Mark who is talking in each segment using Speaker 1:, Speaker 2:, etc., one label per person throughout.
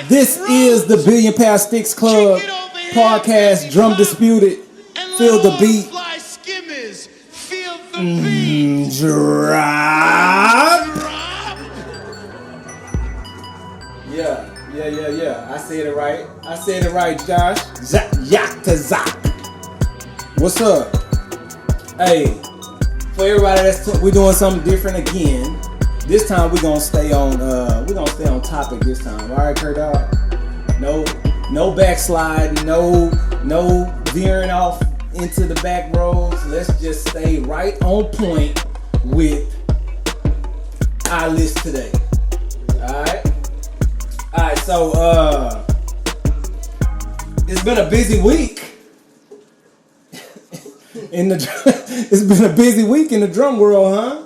Speaker 1: This is the Billion Pound Sticks Club podcast, Drum Disputed. Feel the beat. Drop. Yeah. I said it right, Josh. Yak to Zak. What's up? Hey, for everybody we're doing something different again. This time we're gonna stay on topic this time. All right, Kurt Dog? No backslide, no veering off into the back roads. Let's just stay right on point with our list today. Alright, so it's been a busy week. It's been a busy week in the drum world, huh?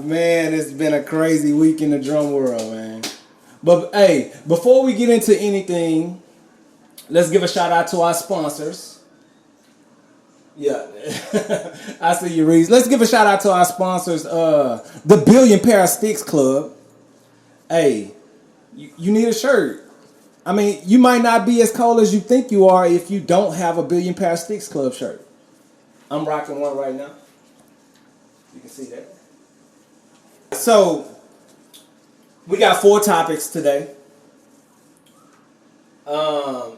Speaker 1: Man, it's been a crazy week in the drum world, man. But hey, before we get into anything, let's give a shout out to our sponsors. Yeah, I see you, Reese. Let's give a shout out to our sponsors, the Billion Pound Sticks Club. Hey, you need a shirt. I mean, you might not be as cold as you think you are if you don't have a Billion Pound Sticks Club shirt. I'm rocking one right now. You can see that. So, we got 4 topics today. I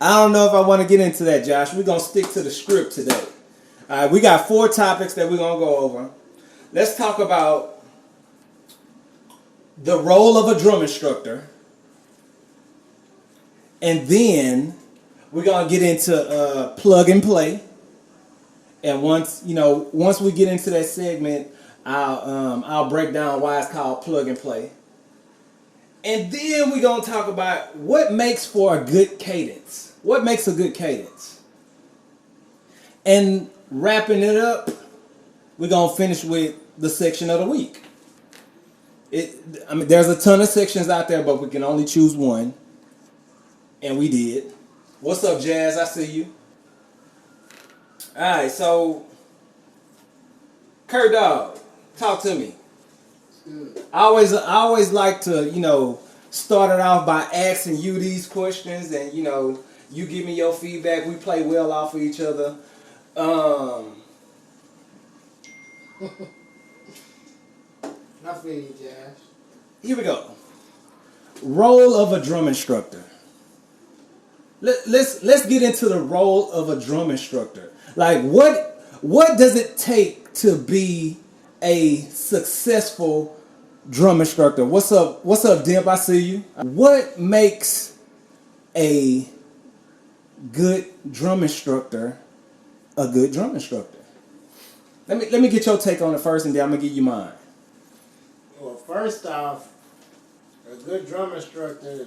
Speaker 1: don't know if I want to get into that, Josh. We're going to stick to the script today. All right, we got 4 topics that we're going to go over. Let's talk about the role of a drum instructor. And then we're going to get into plug and play. And once we get into that segment, I'll break down why it's called plug and play. And then we're going to talk about what makes for a good cadence. What makes a good cadence? And wrapping it up, we're going to finish with the section of the week. There's a ton of sections out there, but we can only choose one. And we did. What's up, Jazz? I see you. Alright, so Kurt Dog, talk to me. I always like to, start it off by asking you these questions, and you give me your feedback. We play well off of each other.
Speaker 2: I feel you, Josh.
Speaker 1: Here we go. Role of a drum instructor. Let's get into the role of a drum instructor. Like, what does it take to be a successful drum instructor? What's up, Dimp? I see you. What makes a good drum instructor a good drum instructor? Let me get your take on it first, and then I'm gonna give you mine.
Speaker 2: Well, first off, a good drum instructor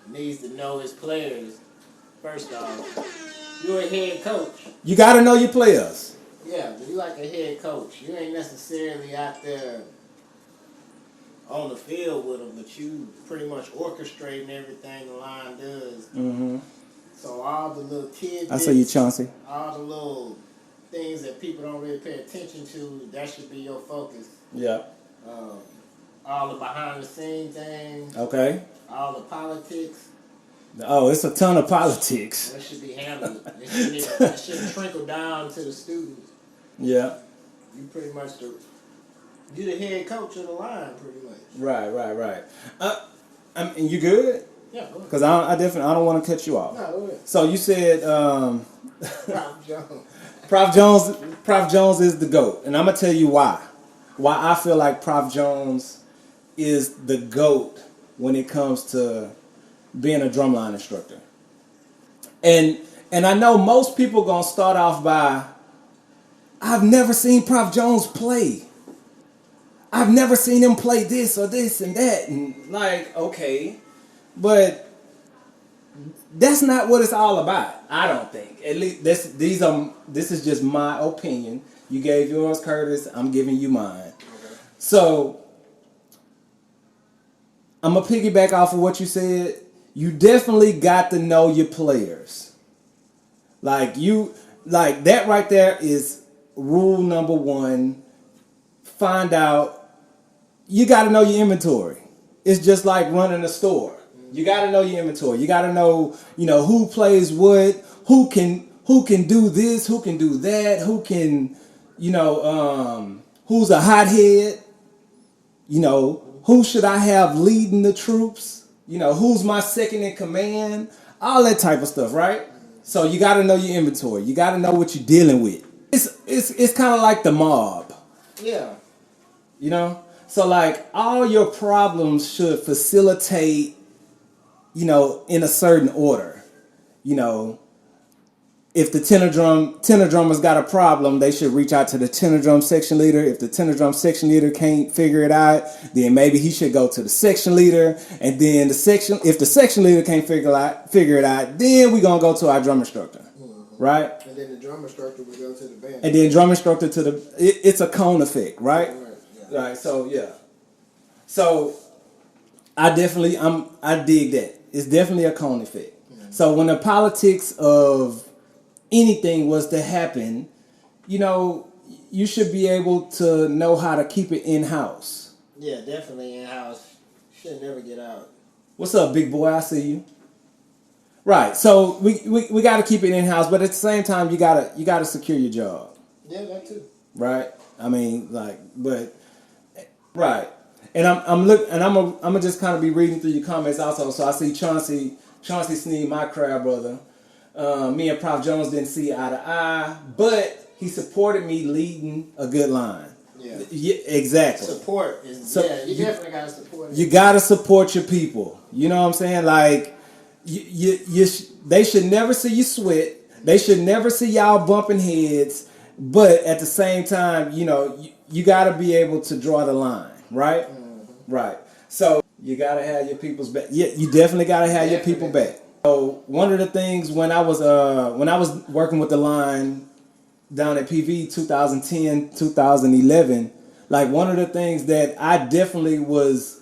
Speaker 2: needs to know his players. First off, you're a head coach.
Speaker 1: You gotta know your players.
Speaker 2: Yeah, but you like a head coach. You ain't necessarily out there on the field with them, but you pretty much orchestrating everything the line does. Mm-hmm. So all the little tidbits,
Speaker 1: I see you, Chauncey.
Speaker 2: all the little things that people don't really pay attention to, that should be your focus.
Speaker 1: Yeah.
Speaker 2: All the behind the scenes things.
Speaker 1: Okay.
Speaker 2: All the politics.
Speaker 1: Oh, it's a ton of politics.
Speaker 2: That should be handled. That should trickle down to the students.
Speaker 1: Yeah.
Speaker 2: You pretty much you the head coach of the line, pretty much.
Speaker 1: Right. And you good?
Speaker 2: Yeah.
Speaker 1: Because I don't want to cut you off.
Speaker 2: No, go ahead.
Speaker 1: So you said
Speaker 2: Prof. Jones.
Speaker 1: Prof Jones is the GOAT, and I'm gonna tell you why. Why I feel like Prof Jones is the GOAT when it comes to being a drumline instructor. And I know most people gonna start off by, I've never seen Prof Jones play. I've never seen him play this or this and that. And like, okay, but that's not what it's all about. I don't think. At least this is just my opinion. You gave yours, Curtis. I'm giving you mine. Okay. So I'm gonna piggyback off of what you said. You definitely got to know your players. Like like that right there is rule number one. Find out. You got to know your inventory. It's just like running a store. You got to know your inventory. You got to know, who plays what, who can do this, who can do that, who can, who's a hothead, who should I have leading the troops, who's my second in command, all that type of stuff, right? So you got to know your inventory. You got to know what you're dealing with. It's kind of like the mob.
Speaker 2: Yeah.
Speaker 1: So like all your problems should facilitate, in a certain order. If the tenor drummer's got a problem, they should reach out to the tenor drum section leader. If the tenor drum section leader can't figure it out, then maybe he should go to the section leader. And then if the section leader can't figure it out, then we're gonna go to our drum instructor. Right?
Speaker 2: And then the drum instructor will go to the band.
Speaker 1: And then drum instructor it's a cone effect, right?
Speaker 2: Yeah.
Speaker 1: Right. So yeah. So I dig that. It's definitely a cone effect. Mm-hmm. So when the politics of anything was to happen, you should be able to know how to keep it in-house.
Speaker 2: Yeah, definitely in-house. Should never get out.
Speaker 1: What's up, big boy? I see you. Right. So we got to keep it in-house, but at the same time, you gotta secure your job.
Speaker 2: Yeah, that too.
Speaker 1: Right. I mean, right. And I'm gonna just kind of be reading through your comments also. So I see Chauncey Sneed, my crowd brother. Me and Prof Jones didn't see eye to eye, but he supported me leading a good line. Yeah, exactly.
Speaker 2: Support is you definitely gotta support it.
Speaker 1: You gotta support your people. You know what I'm saying? Like they should never see you sweat. They should never see y'all bumping heads. But at the same time, you gotta be able to draw the line, right? Mm-hmm. Right. So you gotta have your people's back. Yeah, you definitely gotta have your people back. So one of the things when I was working with the line down at PV 2010, 2011, like one of the things that I definitely was,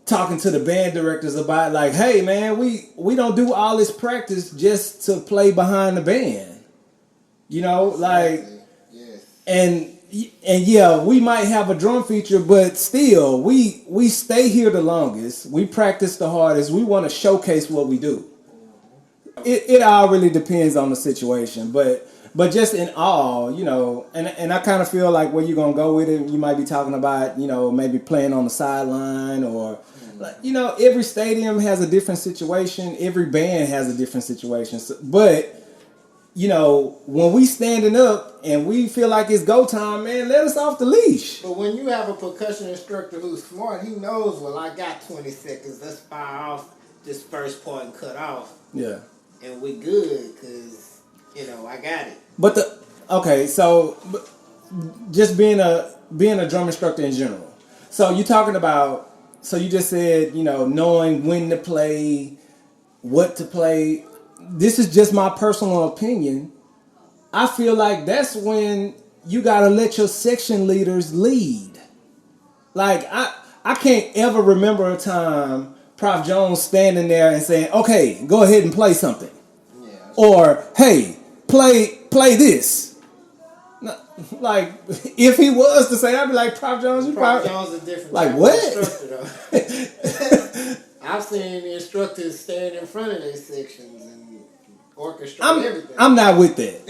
Speaker 1: talking to the band directors about, like, hey man, we don't do all this practice just to play behind the band. Like, yes. And yeah, we might have a drum feature, but still, we stay here the longest. We practice the hardest. We want to showcase what we do. It all really depends on the situation, but just in all, and I kind of feel like where you're gonna go with it, you might be talking about, maybe playing on the sideline or, every stadium has a different situation. Every band has a different situation, but. When we standing up and we feel like it's go time, man, let us off the leash.
Speaker 2: But when you have a percussion instructor who's smart, he knows, well, I got 20 seconds. Let's fire off this first part and cut off.
Speaker 1: Yeah.
Speaker 2: And we good because, I got it.
Speaker 1: But so just being a drum instructor in general. So you're talking about, so you just said, knowing when to play, what to play. This is just my personal opinion. I feel like that's when you gotta let your section leaders lead. Like I can't ever remember a time Prof Jones standing there and saying, "Okay, go ahead and play something," or "Hey, play this." Like if he was to say, I'd be like, "Prof Jones, you probably
Speaker 2: Jones is different."
Speaker 1: Like what?
Speaker 2: I've seen the instructors stand in front of their sections and orchestrate everything.
Speaker 1: I'm not with that.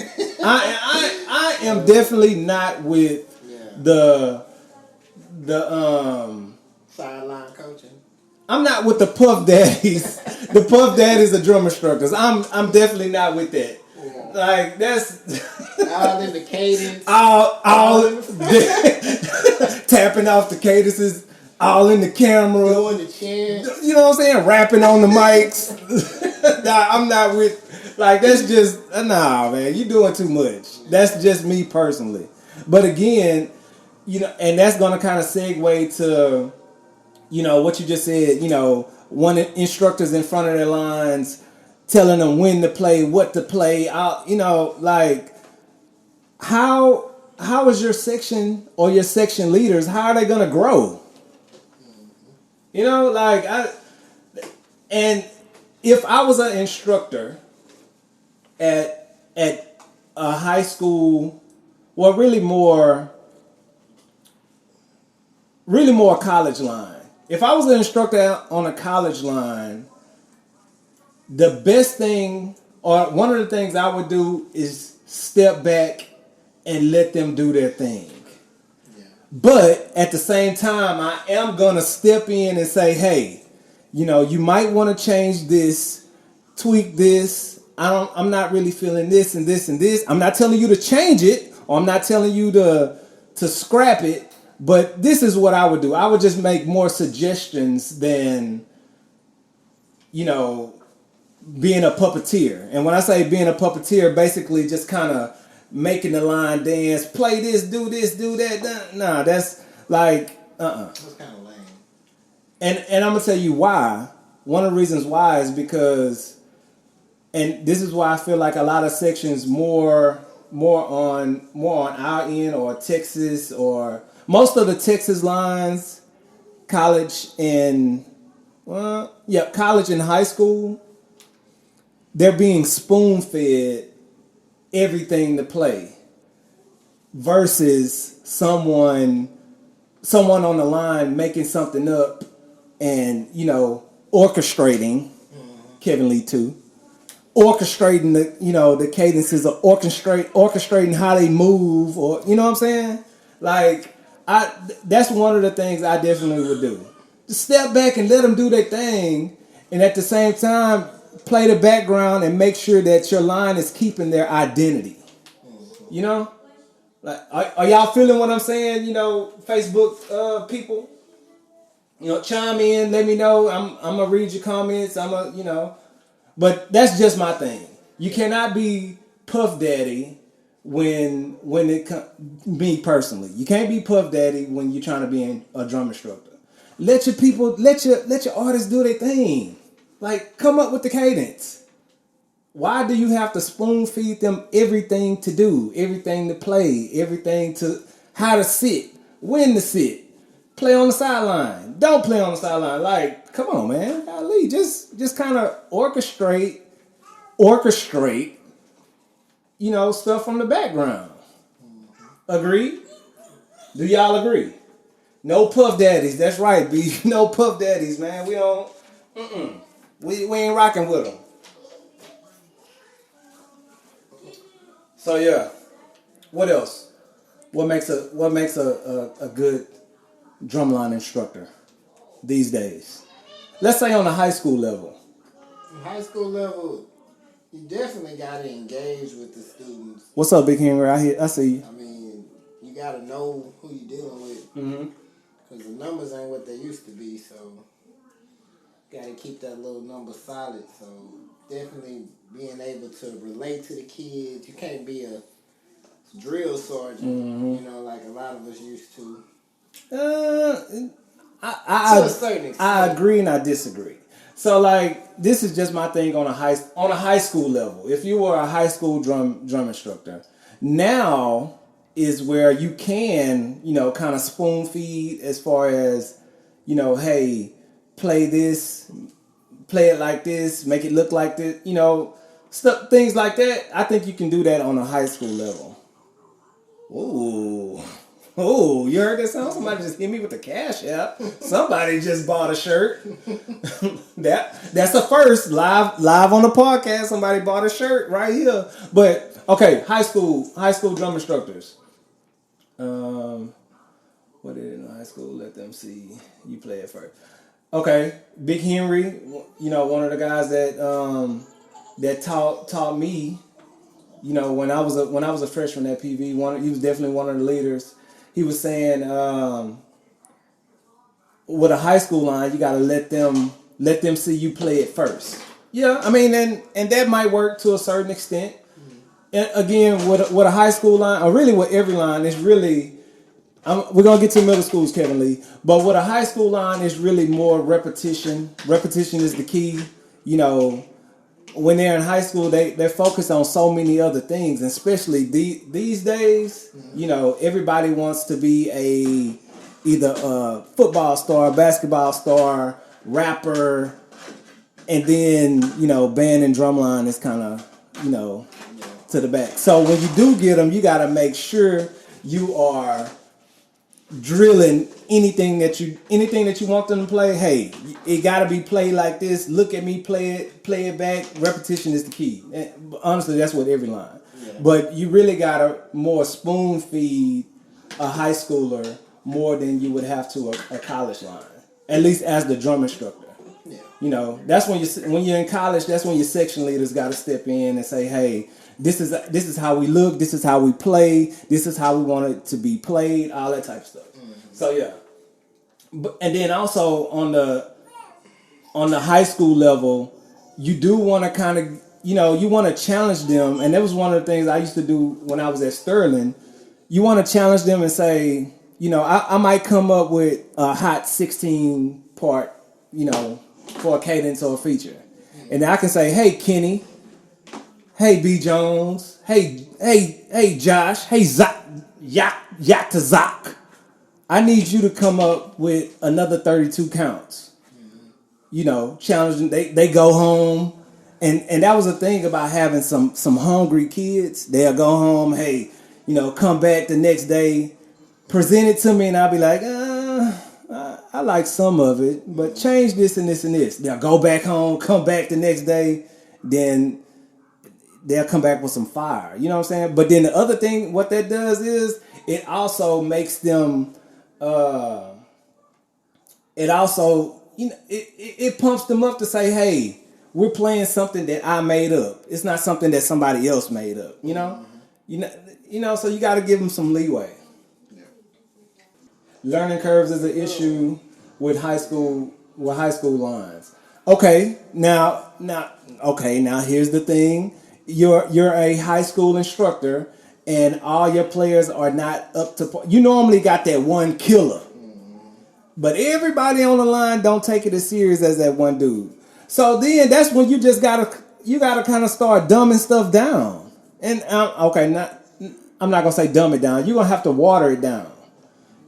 Speaker 1: I am definitely not with the
Speaker 2: sideline coaching.
Speaker 1: I'm not with the puff daddies. The puff daddies are drum instructors. I'm definitely not with that. Yeah. Like that's
Speaker 2: all in the cadence.
Speaker 1: all tapping off the cadences. All in the camera.
Speaker 2: Doing the chants.
Speaker 1: You know what I'm saying? Rapping on the mics. Nah, I'm not with... Like, that's just... Nah, man. You're doing too much. That's just me personally. But again, and that's going to kind of segue to, what you just said, one instructors in front of their lines, telling them when to play, what to play. Like, how is your section or your section leaders, how are they going to grow? And if I was an instructor at a high school, well, really more college line. If I was an instructor on a college line, the best thing, or one of the things I would do is step back and let them do their thing. Yeah. But at the same time, I am gonna step in and say, hey, you might want to change this, tweak this. I'm not really feeling this and this and this. I'm not telling you to change it, or I'm not telling you to scrap it. But this is what I would do. I would just make more suggestions than, being a puppeteer. And when I say being a puppeteer, basically just kind of making the line dance, play this, do that. Nah, that's like,
Speaker 2: That's kind of lame.
Speaker 1: And I'm going to tell you why. One of the reasons why is because, and this is why I feel like a lot of sections more on our end, or Texas, or most of the Texas lines, college and high school, they're being spoon-fed everything to play versus someone on the line making something up and, orchestrating, Kevin Lee too, orchestrating the cadences, of orchestrating how they move, or, you know what I'm saying? Like, that's one of the things I definitely would do. Just step back and let them do their thing, and at the same time, play the background and make sure that your line is keeping their identity. Like, are y'all feeling what I'm saying? Facebook people, chime in, let me know. I'm gonna read your comments. But that's just my thing. You cannot be Puff Daddy when it me personally. You can't be Puff Daddy when you're trying to be a drum instructor. Let your artists do their thing. Like, come up with the cadence. Why do you have to spoon feed them everything to do, everything to play, everything to how to sit, when to sit, play on the sideline, don't play on the sideline? Like, come on, man. Golly, just kind of orchestrate, stuff from the background. Agree? Do y'all agree? No Puff Daddies. That's right, B. No Puff Daddies, man. We don't. We ain't rocking with them. So yeah, what else? What makes a good drumline instructor these days? Let's say on a high school level.
Speaker 2: High school level, you definitely got to engage with the students.
Speaker 1: What's up, Big Henry? I see you.
Speaker 2: I mean, you got to know who you're dealing with. Because the numbers ain't what they used to be, so got to keep that little number solid. So definitely being able to relate to the kids. You can't be a drill sergeant, like a lot of us used to. To a certain extent.
Speaker 1: I agree and I disagree. So like, this is just my thing on a high school level. If you were a high school drum instructor, now is where you can, kind of spoon feed as far as, hey, play this, play it like this, make it look like this, stuff, things like that. I think you can do that on a high school level. Ooh, you heard that sound? Somebody just hit me with the cash app. Somebody just bought a shirt. That's a first live on the podcast. Somebody bought a shirt right here. But okay, high school drum instructors. What did it in high school? Let them see. You play it first. Okay, Big Henry. One of the guys that taught me. When I was a freshman at PV, he was definitely one of the leaders. He was saying, with a high school line, you gotta let them see you play it first. Yeah, I mean, and that might work to a certain extent. And again, with a high school line, or really with every line, it's really, we're gonna get to middle schools, Kevin Lee. But with a high school line, it's really more repetition. Repetition is the key. When they're in high school, they're focused on so many other things, and especially these days, everybody wants to be either a football star, basketball star, rapper, and then band and drumline is kind of to the back. So when you do get them, you got to make sure you are drilling anything that you want them to play. Hey, it got to be played like this. Look at me play it back. Repetition is the key. And honestly, that's what every line. Yeah. But you really got to more spoon feed a high schooler more than you would have to a college line. At least as the drum instructor. Yeah. You know, that's when you're in college. That's when your section leaders got to step in and say, "Hey, this is how we look. This is how we play. This is how we want it to be played." All that type of stuff. Mm-hmm. So yeah, and then also on the high school level, you do want to kind of you want to challenge them, and that was one of the things I used to do when I was at Sterling. You want to challenge them and say, I might come up with a hot 16 part, for a cadence or a feature. And I can say, hey, Kenny, hey, B. Jones, hey, Josh, hey, Zach, Yak to Zach. I need you to come up with another 32 counts. Challenging. They go home. And that was the thing about having some hungry kids. They'll go home, hey, come back the next day, present it to me, and I'll be like, I like some of it, but change this and this and this. They'll go back home, come back the next day, then they'll come back with some fire. You know what I'm saying? But then the other thing, what that does is it also makes them, it pumps them up to say, hey, we're playing something that I made up. It's not something that somebody else made up. So you got to give them some leeway. Yeah. Learning curves is an issue with high school lines. Okay, now here's the thing. You're a high school instructor, and all your players are not up to. You normally got that one killer, but everybody on the line don't take it as serious as that one dude. So then that's when you just gotta kind of start dumbing stuff down. And I'm not gonna say dumb it down. You're gonna have to water it down.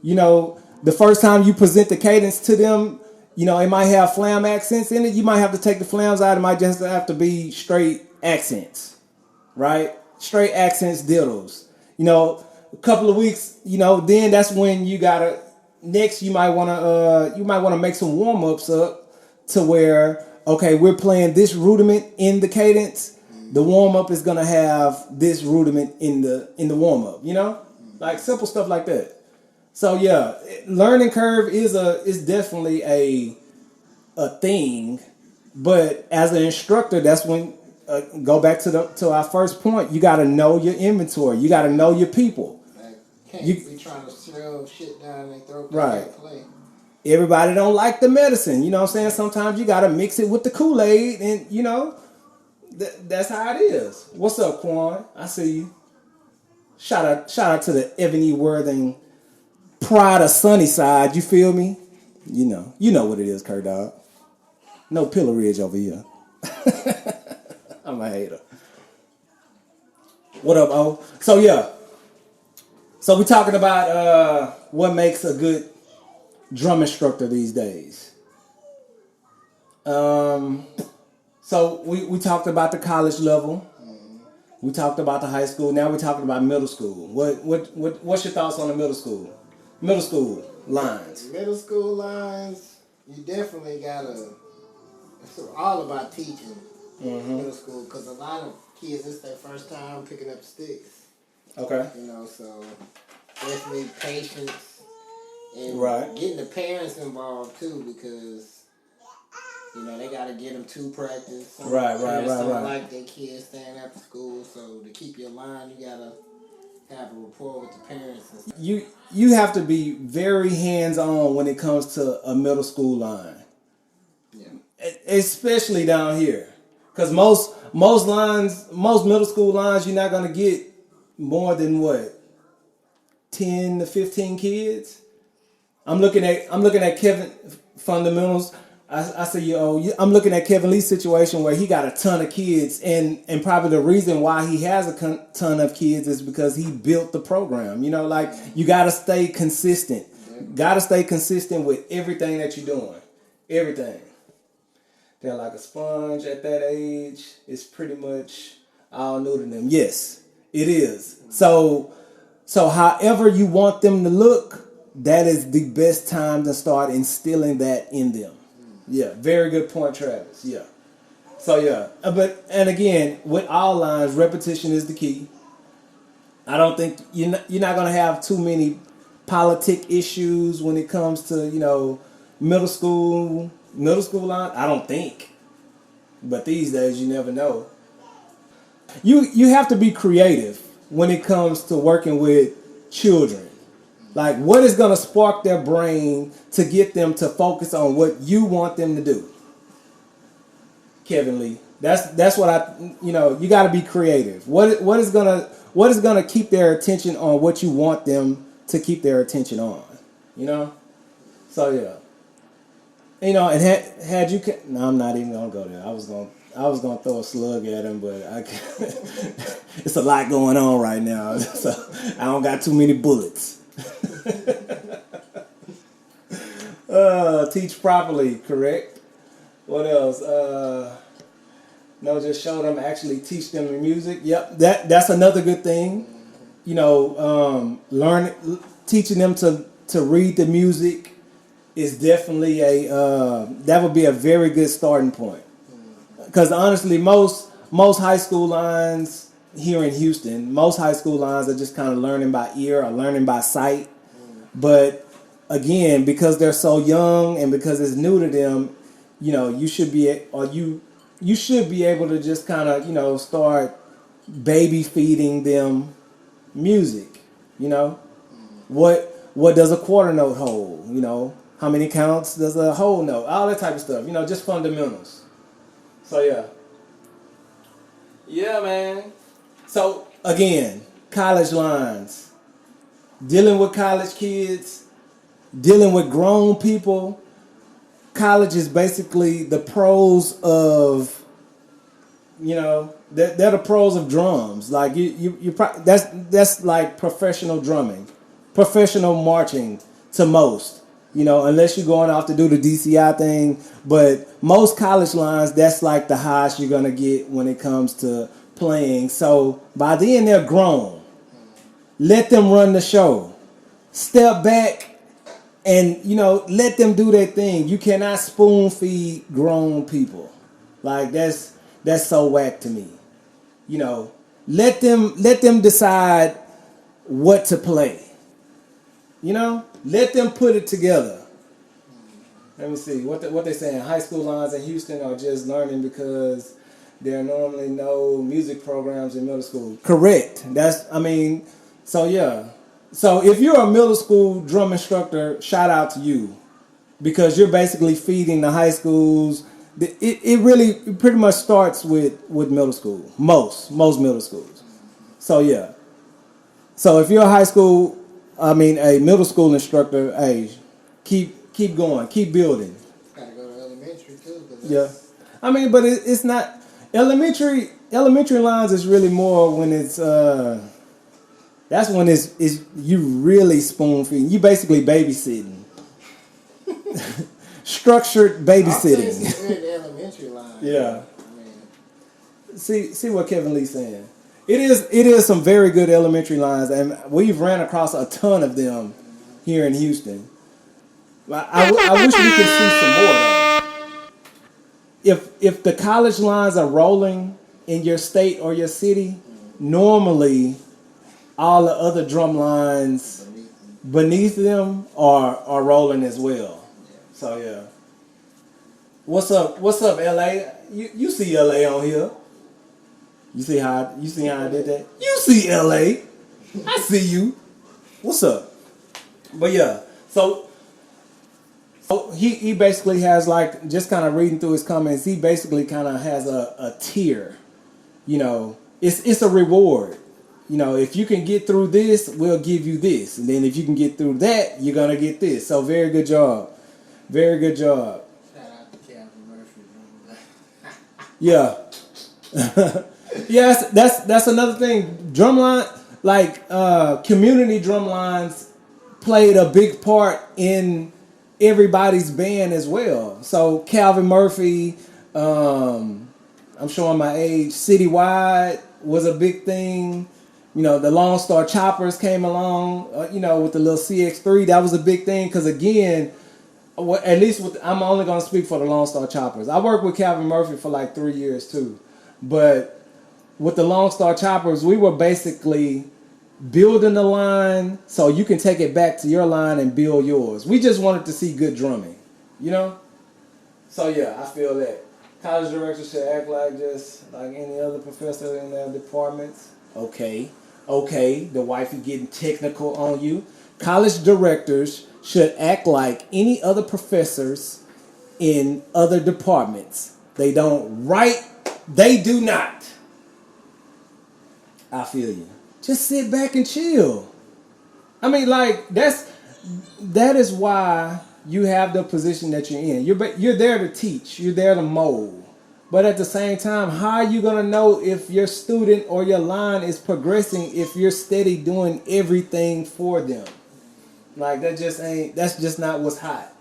Speaker 1: The first time you present the cadence to them, it might have flam accents in it. You might have to take the flams out. It might just have to be straight accents, right? Straight accents, diddles. A couple of weeks, then that's when you gotta. Next, you might wanna make some warm ups up to where, okay, we're playing this rudiment in the cadence. The warm up is gonna have this rudiment in the warm up. Like simple stuff like that. So yeah, learning curve is definitely a thing, but as an instructor, that's when go back to our first point. You got to know your inventory. You got to know your people.
Speaker 2: Can't be trying to shove shit down their throat.
Speaker 1: Right. Play. Everybody don't like the medicine. You know what I'm saying? Sometimes you got to mix it with the Kool-Aid, and that's how it is. What's up, Quan? I see you. Shout out to the Ebony Worthing Pride of Sunnyside. You feel me? You know what it is, Kurt Dog. No Pillar Ridge over here. I'm a hater. What up, O? So yeah. So we're talking about what makes a good drum instructor these days. So we talked about the college level. We talked about the high school. Now we're talking about middle school. What's your thoughts on the middle school? Middle school lines.
Speaker 2: Middle school lines, you definitely gotta. It's all about teaching middle school, because a lot of kids, it's their first time picking up sticks.
Speaker 1: Okay.
Speaker 2: So definitely patience and getting the parents involved too, because they gotta get them to practice. Some parents don't like their kids staying after school, so to keep your line, you gotta have a rapport with the parents. And stuff.
Speaker 1: You have to be very hands-on when it comes to a middle school line. Yeah. Especially down here. Because most middle school lines, you're not gonna get more than 10 to 15 kids. I'm looking at Kevin fundamentals. I say, I'm looking at Kevin Lee's situation where he got a ton of kids, and probably the reason why he has a ton of kids is because he built the program. You got to stay consistent. Got to stay consistent with everything that you're doing. Everything. They're like a sponge at that age. It's pretty much all new to them. Yes, it is. So however you want them to look, that is the best time to start instilling that in them. Yeah, very good point, Travis. Yeah. So yeah, and again, with all lines, repetition is the key. I don't think you're not gonna have too many politic issues when it comes to middle school line. I don't think, but these days you never know. You have to be creative when it comes to working with children. Like, what is gonna spark their brain to get them to focus on what you want them to do? Kevin Lee. That's what you got to be creative. What is gonna keep their attention on what you want them to keep their attention on? So yeah. And had you no, I'm not even gonna go there. I was gonna throw a slug at him, but it's a lot going on right now, so I don't got too many bullets. Teach properly, correct? What else? No, just show them, actually teach them the music. Yep, that's another good thing. Teaching them to read the music is definitely that would be a very good starting point. Because honestly, most high school lines here in Houston, most high school lines are just kind of learning by ear or learning by sight. But again, because they're so young and because it's new to them, you should be able to just kind of start baby feeding them music. What does a quarter note hold? How many counts does a whole note? All that type of stuff. Just fundamentals. So yeah, man. So again, college lines, dealing with college kids, dealing with grown people. College is basically the pros of, they're the pros of drums. Like that's like professional drumming, professional marching to most. Unless you're going off to do the DCI thing, but most college lines, that's like the highest you're gonna get when it comes to playing. So by then they're grown. Let them run the show. Step back. And let them do their thing. You cannot spoon feed grown people. Like that's so whack to me. Let them decide what to play. Let them put it together. Let me see what they're saying. High school lines in Houston are just learning because there are normally no music programs in middle school. Correct. So yeah. So if you're a middle school drum instructor, shout out to you, because you're basically feeding the high schools. It really pretty much starts with middle school. Most middle schools. So yeah. So if you're a middle school instructor, hey, keep going, keep building.
Speaker 2: Gotta go to elementary too.
Speaker 1: Yeah. But it's not elementary. Elementary lines is really more when it's that's when it's you really spoon feeding. You basically babysitting. Structured babysitting.
Speaker 2: I'll say it's elementary line.
Speaker 1: Yeah. See what Kevin Lee's saying. It is some very good elementary lines, and we've ran across a ton of them here in Houston. I wish we could see some more though. If the college lines are rolling in your state or your city, normally all the other drum lines beneath them are rolling as well. So yeah. What's up, LA? You see LA on here. You see how I did that? You see LA. I see you. What's up? But yeah, so he basically has, like, just kind of reading through his comments, he basically kind of has a tier. It's a reward. If you can get through this, we'll give you this. And then if you can get through that, you're going to get this. So very good job. Very good job.
Speaker 2: Shout out to Calvin Murphy.
Speaker 1: Yeah. Yes, that's another thing. Drumline, like community drum lines played a big part in everybody's band as well. So Calvin Murphy, I'm showing my age, Citywide, was a big thing. You know, the Lone Star Choppers came along, you know, with the little CX3. That was a big thing because, again, at least I'm only going to speak for the Lone Star Choppers. I worked with Calvin Murphy for like 3 years too. But with the Lone Star Choppers, we were basically building the line so you can take it back to your line and build yours. We just wanted to see good drumming, you know? So yeah, I feel that. College directors should act like just like any other professor in their departments. Okay, the wifey getting technical on you. College directors should act like any other professors in other departments. They don't write, they do not. I feel you. Just sit back and chill. I mean, like, that is why you have the position that you're in. You're there to teach. You're there to mold. But at the same time, how are you going to know if your student or your line is progressing if you're steady doing everything for them? Like, that's just not what's hot.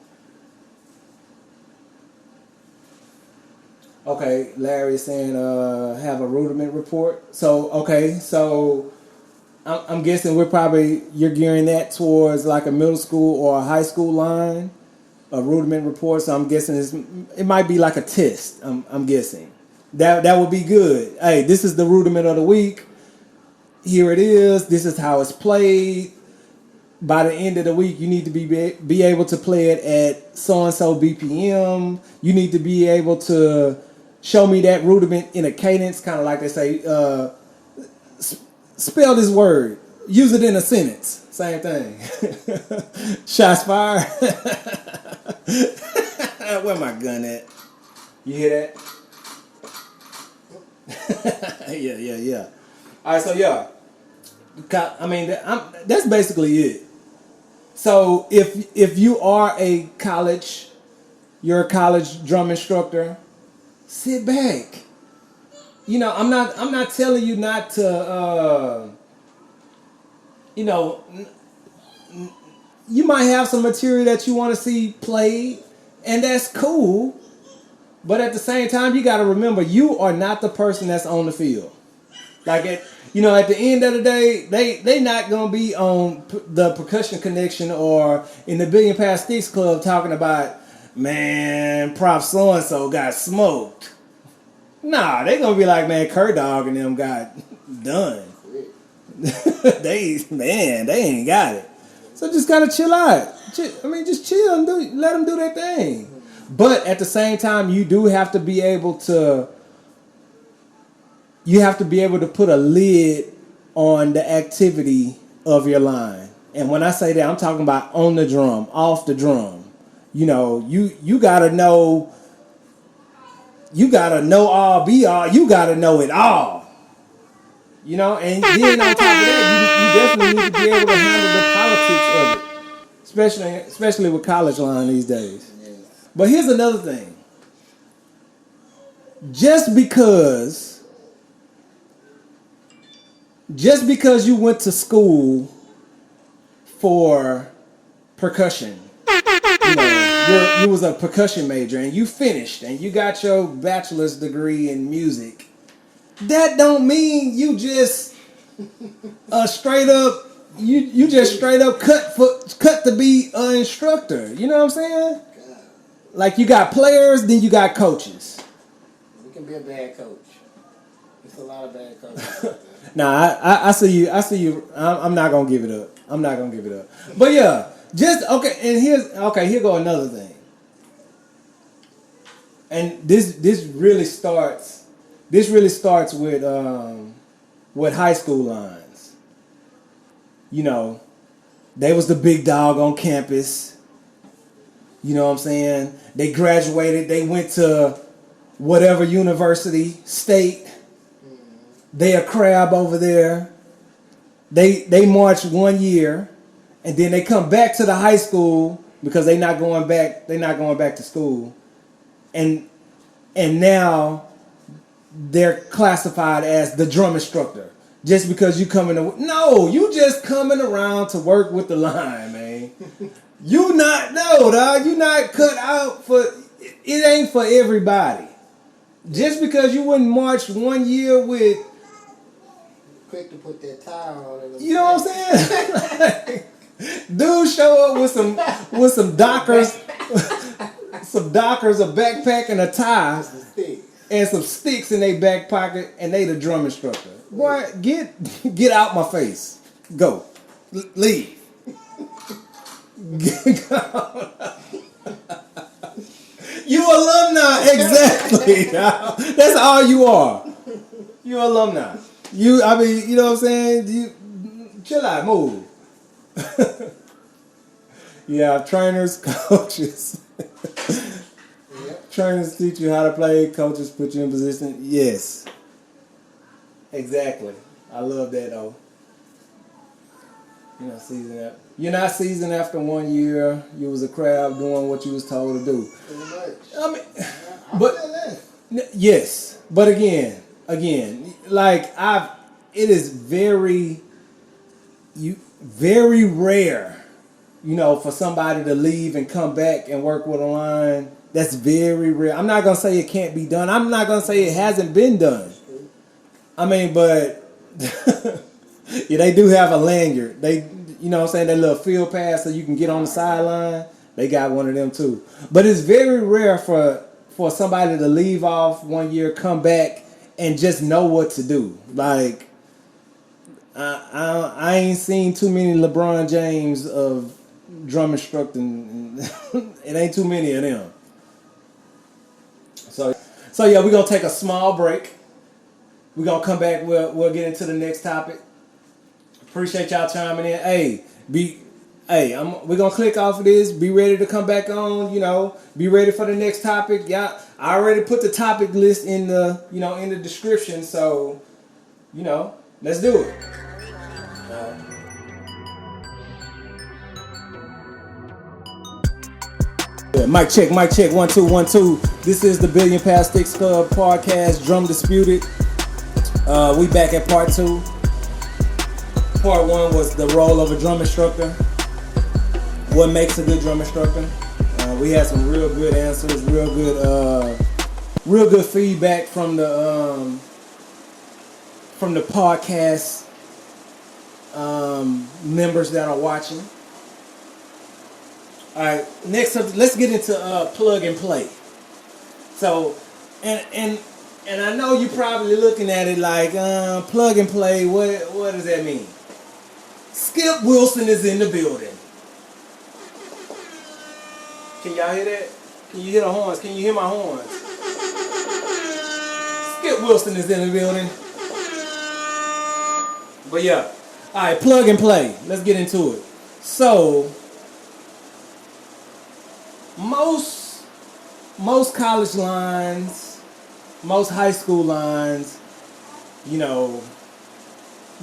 Speaker 1: Okay, Larry is saying have a rudiment report. So I'm guessing you're gearing that towards like a middle school or a high school line, a rudiment report. So I'm guessing it might be like a test. I'm guessing that would be good. Hey, this is the rudiment of the week. Here it is. This is how it's played. By the end of the week, you need to be able to play it at so and so BPM. You need to be able to show me that rudiment in a cadence, kind of like they say. Spell this word. Use it in a sentence. Same thing. Shots fired. Where my gun at? You hear that? Yeah. All right, so yeah. I mean, that's basically it. So if you are you're a college drum instructor, sit back. You know, I'm not telling you not to, you know, you might have some material that you want to see played, and that's cool. But at the same time, you got to remember, you are not the person that's on the field. Like, at the end of the day, they not going to be on the Percussion Connection or in the Billion Pound Sticks Club talking about, man, Prof. So-and-so got smoked. Nah, they going to be like, man, Dog and them got done. They ain't got it. So just got to chill out. Just chill and let them do their thing. But at the same time, you do have to be able to put a lid on the activity of your line. And when I say that, I'm talking about on the drum, off the drum. You know, you gotta know all, be all, you gotta know it all. You know, and then on top of that, you definitely need to be able to handle the politics of it. Especially with college line these days. Yeah. But here's another thing. Just because you went to school for percussion, you was a percussion major and you finished and you got your bachelor's degree in music, that don't mean you just straight up cut to be an instructor. You know what I'm saying? Like, you got players, then you got coaches.
Speaker 2: You can be a bad coach. There's a lot of bad coaches.
Speaker 1: Nah, I see you. I'm not gonna give it up. But yeah, here go another thing. And this really starts with high school lines. You know, they was the big dog on campus. You know what I'm saying? They graduated. They went to whatever university, state. They a crab over there. They march 1 year, and then they come back to the high school because they're not going back to school, and now they're classified as the drum instructor just because you you just coming around to work with the line, man. You not cut out for it. Ain't for everybody. Just because you wouldn't march 1 year with
Speaker 2: quick to put that tire on it.
Speaker 1: You know what I'm saying? Dude show up with some Dockers, some Dockers, a backpack, and a tie, and some sticks in their back pocket, and they the drum instructor. Boy, get out my face. Go. Leave. You alumni, exactly. That's all you are. You alumni. You know what I'm saying? You chill out, move. Yeah, trainers, coaches. Yep. Trainers teach you how to play, coaches put you in position. Yes. Exactly. I love that though. You're not seasoned after 1 year. You was a crab doing what you was told to do.
Speaker 2: Pretty much.
Speaker 1: I mean, yes, but again, like it is very rare, for somebody to leave and come back and work with a line. That's very rare. I'm not gonna say it can't be done. I'm not gonna say it hasn't been done. I mean, but yeah, they do have a lanyard. They, that little field pass so you can get on the sideline. They got one of them too. But it's very rare for somebody to leave off 1 year, come back, and just know what to do. Like, I ain't seen too many LeBron James of drum instructing. It ain't too many of them. So yeah, we're gonna take a small break. We're gonna come back. We'll get into the next topic. Appreciate y'all chiming in. We're gonna click off of this. Be ready to come back on. Be ready for the next topic. Yeah, I already put the topic list in the in the description. So, let's do it. Mic check, 1 2 1 2. This is the Billion Pound Sticks Club podcast, DRUMdisputed. We back at part 2. Part 1 was the role of a drum instructor. What makes a good drum instructor? We had some real good answers, real good feedback from the podcast members that are watching. All right, next up, let's get into plug and play. So, and I know you're probably looking at it like plug and play. What does that mean? Skip Wilson is in the building. Can y'all hear that? Can you hear the horns? Can you hear my horns? Skip Wilson is in the building. But yeah, all right, plug and play. Let's get into it. So, most college lines, most high school lines,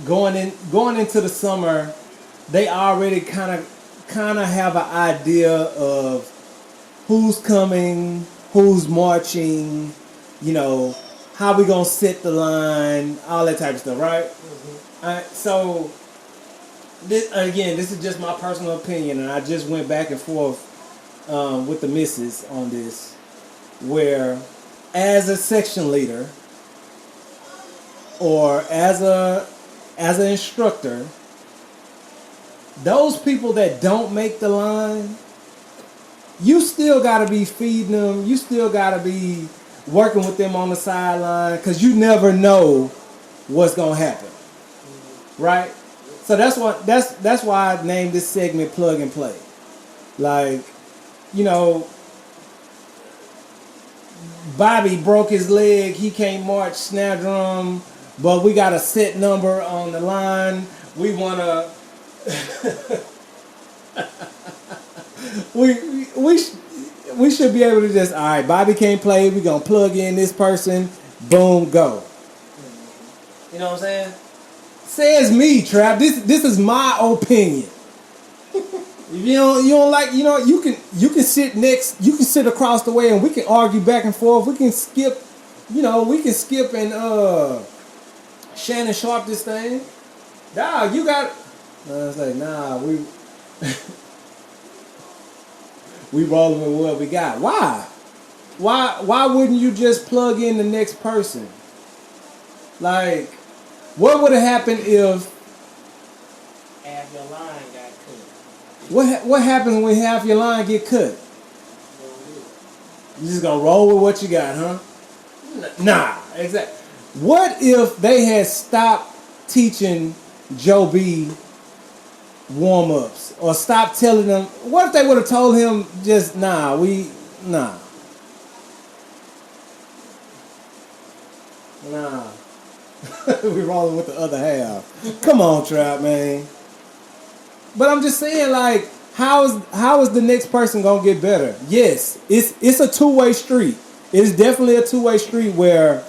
Speaker 1: going into the summer, they already kind of have an idea of who's coming, who's marching, how we gonna set the line, all that type of stuff, right? Mm-hmm. All right, so this is just my personal opinion, and I just went back and forth with the missus on this, where as a section leader or as an instructor, those people that don't make the line, you still got to be feeding them. You still got to be working with them on the sideline, because you never know what's gonna happen, right? So that's why I named this segment "Plug and Play." Like, Bobby broke his leg. He can't march snare drum, but we got a set number on the line. We wanna. we should be able to just, all right, Bobby can't play, we're gonna plug in this person, boom, go. You know what I'm saying? Says me, Trap. This is my opinion. If you don't like, you can sit across the way and we can argue back and forth. We can skip, and Shannon Sharp this thing. Dog, you got. I was like, nah, we rolling with what we got. Why wouldn't you just plug in the next person? Like, What would have happened if?
Speaker 2: Half your line got cut.
Speaker 1: What happens when half your line get cut? You just gonna roll with what you got, huh? Nah, exactly. What if they had stopped teaching Joe B warm-ups or stopped telling them? What if they would have told him just nah? We rolling with the other half. Come on, Trap, man. But I'm just saying, like, how is the next person gonna get better? Yes, it's a two-way street. It is definitely a two-way street where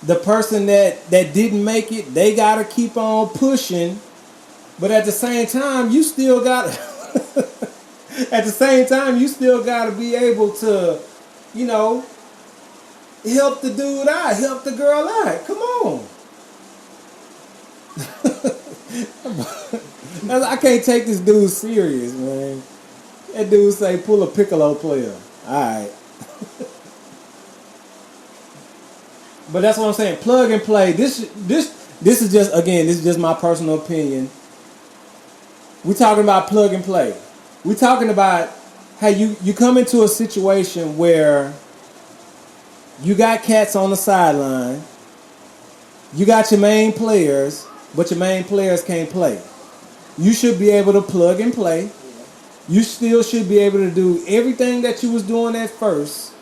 Speaker 1: the person that didn't make it, they gotta keep on pushing. But at the same time, you still got to be able to, you know, help the dude out, help the girl out. Come on. I can't take this dude serious, man. That dude say pull a piccolo player. Alright. But that's what I'm saying. Plug and play. This is just my personal opinion. We're talking about plug and play. We're talking about how you come into a situation where you got cats on the sideline, you got your main players, but your main players can't play. You should be able to plug and play. You still should be able to do everything that you was doing at first.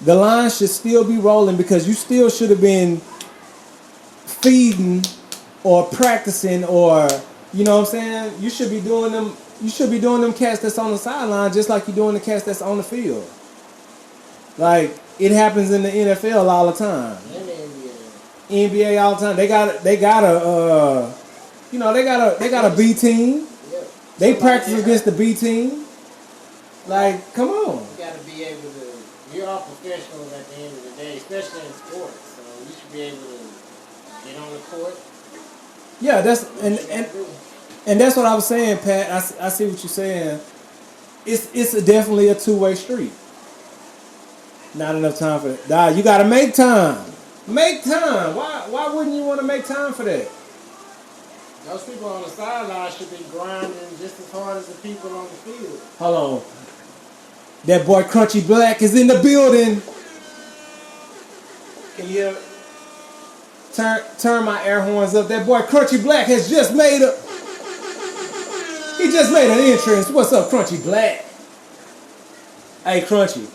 Speaker 1: The line should still be rolling because you still should have been feeding or practicing or, you know what I'm saying? You should be doing them cats that's on the sideline just like you're doing the cats that's on the field. Like, it happens in the NFL all the time. NBA all the time. They got a B team. They practice against the B team. Like, come on.
Speaker 2: You gotta be able to. You're all professionals at the end of the day, especially in sports. So you should be able to get on the court.
Speaker 1: Yeah, and that's what I was saying, Pat. I see what you're saying. It's definitely a two-way street. Not enough time for that. Nah, you gotta make time. Make time. Why wouldn't you want to make time for that?
Speaker 2: Those people on the sideline should be grinding just as hard as the people on the field.
Speaker 1: Hold on. That boy Crunchy Black is in the building. Can you hear? Turn my air horns up. That boy Crunchy Black has just made he just made an entrance. What's up, Crunchy Black? Hey, Crunchy.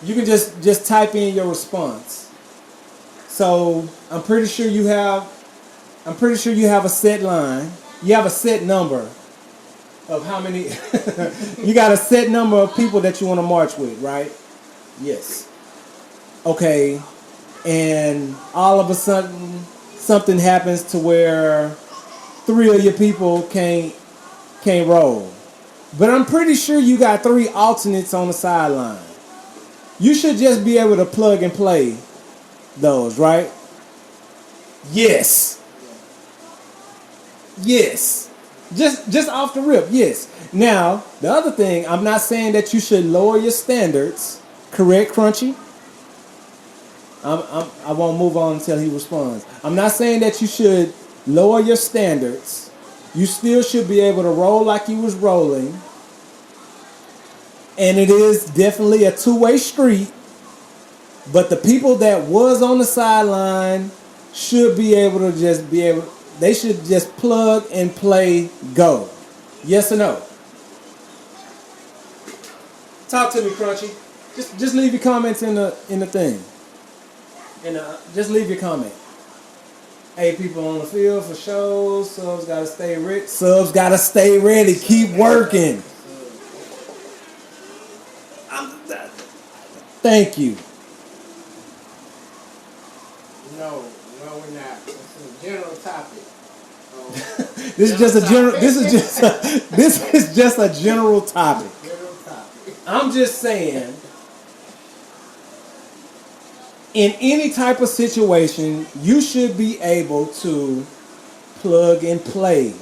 Speaker 1: You can just type in your response. So I'm pretty sure you have a set line. You have a set number of how many. You got a set number of people that you want to march with, right? Yes. Okay. And all of a sudden, something happens to where 3 of your people can't roll. But I'm pretty sure you got 3 alternates on the sideline. You should just be able to plug and play those, right? Yes. Yes. Just off the rip, yes. Now, the other thing, I'm not saying that you should lower your standards. Correct, Crunchy? I won't move on until he responds. I'm not saying that you should lower your standards. You still should be able to roll like you was rolling. And it is definitely a two-way street. But the people that was on the sideline should be able to they should just plug and play, go. Yes or no? Talk to me, Crunchy. Just leave your comments in the thing. And just leave your comment. Hey, people on the field for shows. Subs gotta stay ready. Subs gotta stay ready. Keep working. Thank you.
Speaker 2: No, we're not. It's a general topic.
Speaker 1: This is just a general topic.
Speaker 2: General topic.
Speaker 1: I'm just saying, in any type of situation, you should be able to plug and play.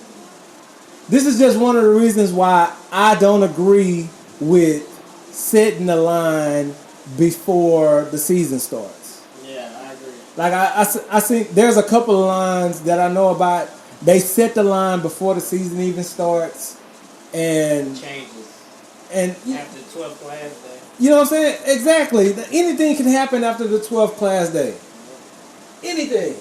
Speaker 1: This is just one of the reasons why I don't agree with setting the line before the season starts.
Speaker 2: Yeah, I agree.
Speaker 1: Like I see there's a couple of lines that I know about. They set the line before the season even starts, and
Speaker 2: Changes
Speaker 1: and
Speaker 2: after the 12th class day.
Speaker 1: you know what I'm saying? Exactly. Anything can happen after the 12th class day. Anything.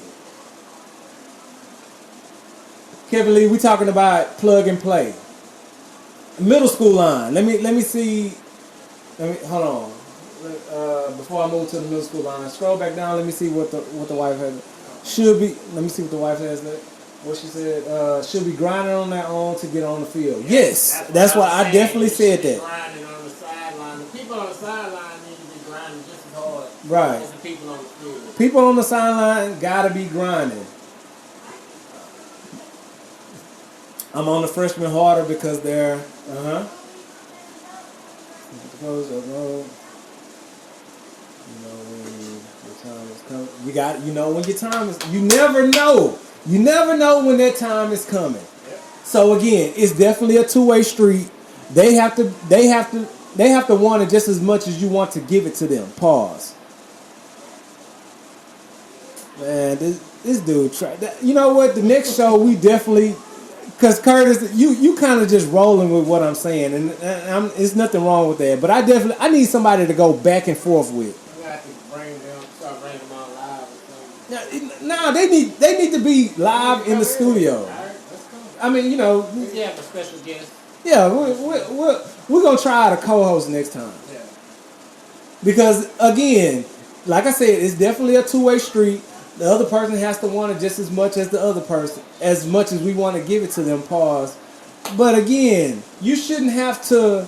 Speaker 1: Kevin Lee, we talking about plug and play. Middle school line. Let me see. Hold on. Before I move to the middle school line, scroll back down. Let me see what the wife has. Should be. Let me see what the wife has. What she said. Should be grinding on their own to get on the field. Yes, that's why I definitely said that.
Speaker 2: Grinding on the sideline. The people on the sideline need to be grinding just as hard
Speaker 1: Right.
Speaker 2: as the people on the field.
Speaker 1: People on the sideline gotta be grinding. I'm on the freshman harder because they're You know when your time is. You never know. You never know when that time is coming.
Speaker 2: Yep.
Speaker 1: So again, it's definitely a two-way street. They have to want it just as much as you want to give it to them. Pause. Man, this dude you know what? The next show we definitely. Because Curtis, you kind of just rolling with what I'm saying, and it's nothing wrong with that. But I need somebody to go back and forth with.
Speaker 2: You have to start bringing them on live or something.
Speaker 1: No, they need to be live in the studio.
Speaker 2: All right, let's go.
Speaker 1: I mean, you know.
Speaker 2: We have a special guest.
Speaker 1: Yeah, we're gonna try out a co-host next time.
Speaker 2: Yeah.
Speaker 1: Because again, like I said, it's definitely a two-way street. The other person has to want it just as much as the other person, as much as we want to give it to them. Pause. But again, you shouldn't have to,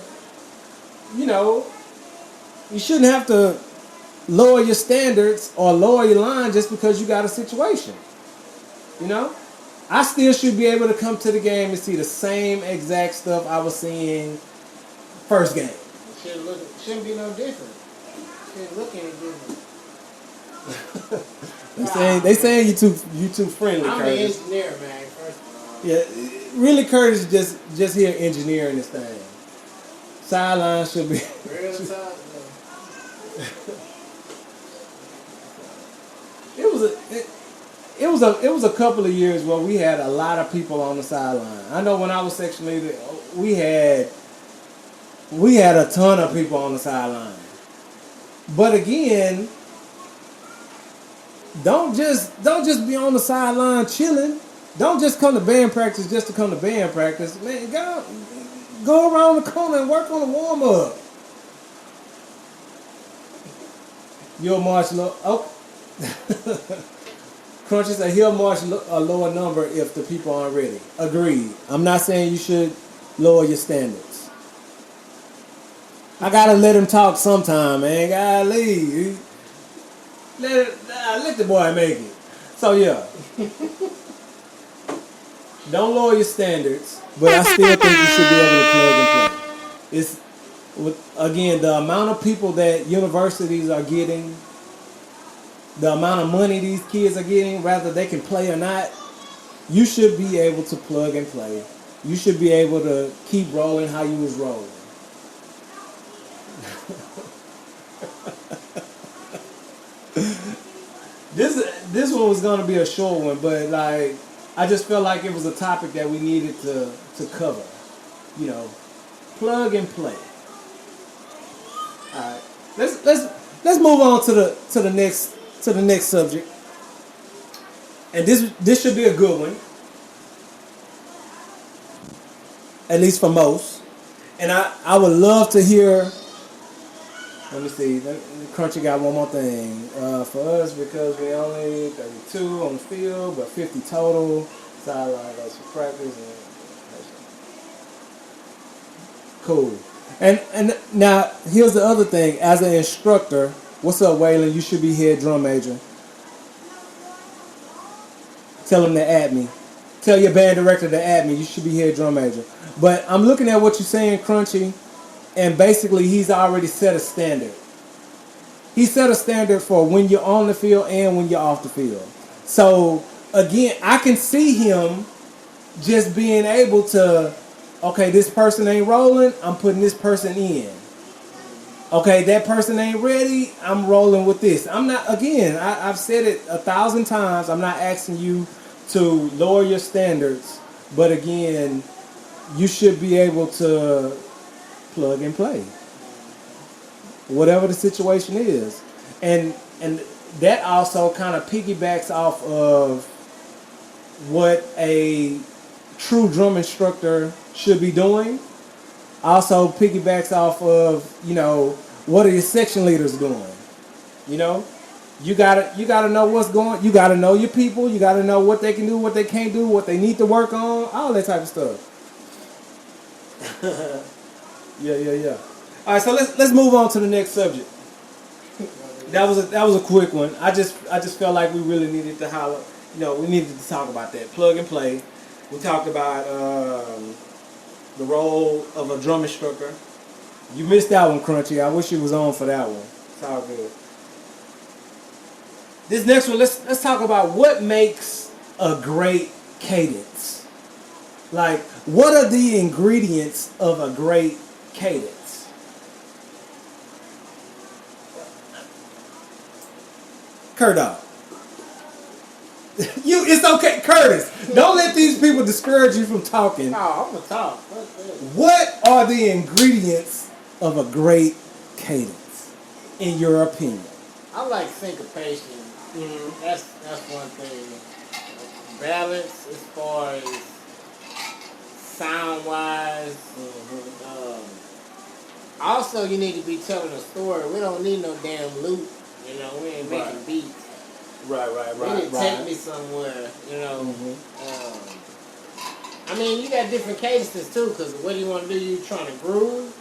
Speaker 1: you shouldn't have to lower your standards or lower your line just because you got a situation. You know? I still should be able to come to the game and see the same exact stuff I was seeing first game.
Speaker 2: It shouldn't be no different. It shouldn't look any different.
Speaker 1: They saying you too friendly,
Speaker 2: I'm
Speaker 1: Curtis.
Speaker 2: the engineer, man. First of all.
Speaker 1: Yeah, really, Curtis just here engineering this thing. Sideline should be.
Speaker 2: Real time.
Speaker 1: It was a couple of years where we had a lot of people on the sideline. I know when I was section leader, we had a ton of people on the sideline. But again, don't just be on the sideline chilling. Don't just come to band practice just to come to band practice. Man, go around the corner and work on the warm up. You'll march low. Oh. Crunchy said he'll march a lower number if the people aren't ready. Agreed. I'm not saying you should lower your standards. I gotta let him talk sometime, man. Golly. Let the boy make it. So yeah. Don't lower your standards, but I still think you should be able to plug and play. It's again the amount of people that universities are getting, the amount of money these kids are getting, whether they can play or not, you should be able to plug and play. You should be able to keep rolling how you was rolling. This one was gonna be a short one, but like I just felt like it was a topic that we needed to cover. You know, plug and play. All right, let's move on to the next subject, and this should be a good one, at least for most. And I would love to hear. Let me see. Crunchy got one more thing for us because we only 32 on the field, but 50 total. Sideline goes for practice. Cool. And now here's the other thing. As an instructor, what's up, Waylon? You should be head drum major. Tell him to add me. Tell your band director to add me. You should be head drum major. But I'm looking at what you're saying, Crunchy, and basically he's already set a standard. He set a standard for when you're on the field and when you're off the field. So again, I can see him just being able to, okay, this person ain't rolling, I'm putting this person in. Okay, that person ain't ready. I'm rolling with this. I'm not. Again, I've said it 1,000 times. I'm not asking you to lower your standards, but again, you should be able to plug and play, whatever the situation is, and that also kind of piggybacks off of what a true drum instructor should be doing. Also piggybacks off of, what are your section leaders doing? You know, you gotta know what's going. You gotta know your people. You gotta know what they can do, what they can't do, what they need to work on, all that type of stuff. Yeah. All right, so let's move on to the next subject. That was a quick one. I just felt like we really needed to holler. We needed to talk about that plug and play. We talked about the role of a drum instructor. You missed that one, Crunchy. I wish you was on for that one. It's all good. This next one, let's talk about what makes a great cadence. Like, what are the ingredients of a great cadence? Curtis. It's okay, Curtis. Don't let these people discourage you from talking.
Speaker 2: Oh, I'm gonna talk.
Speaker 1: What are the ingredients of a great cadence, in your opinion?
Speaker 2: I like syncopation.
Speaker 1: Mm-hmm.
Speaker 2: That's one thing. Balance as far as sound wise.
Speaker 1: Mm-hmm.
Speaker 2: Also, you need to be telling a story. We don't need no damn loop. We ain't making beats.
Speaker 1: Right.
Speaker 2: You need to take me somewhere.
Speaker 1: Mm-hmm.
Speaker 2: I mean, you got different cadences too. Cause what do you want to do? You trying to groove?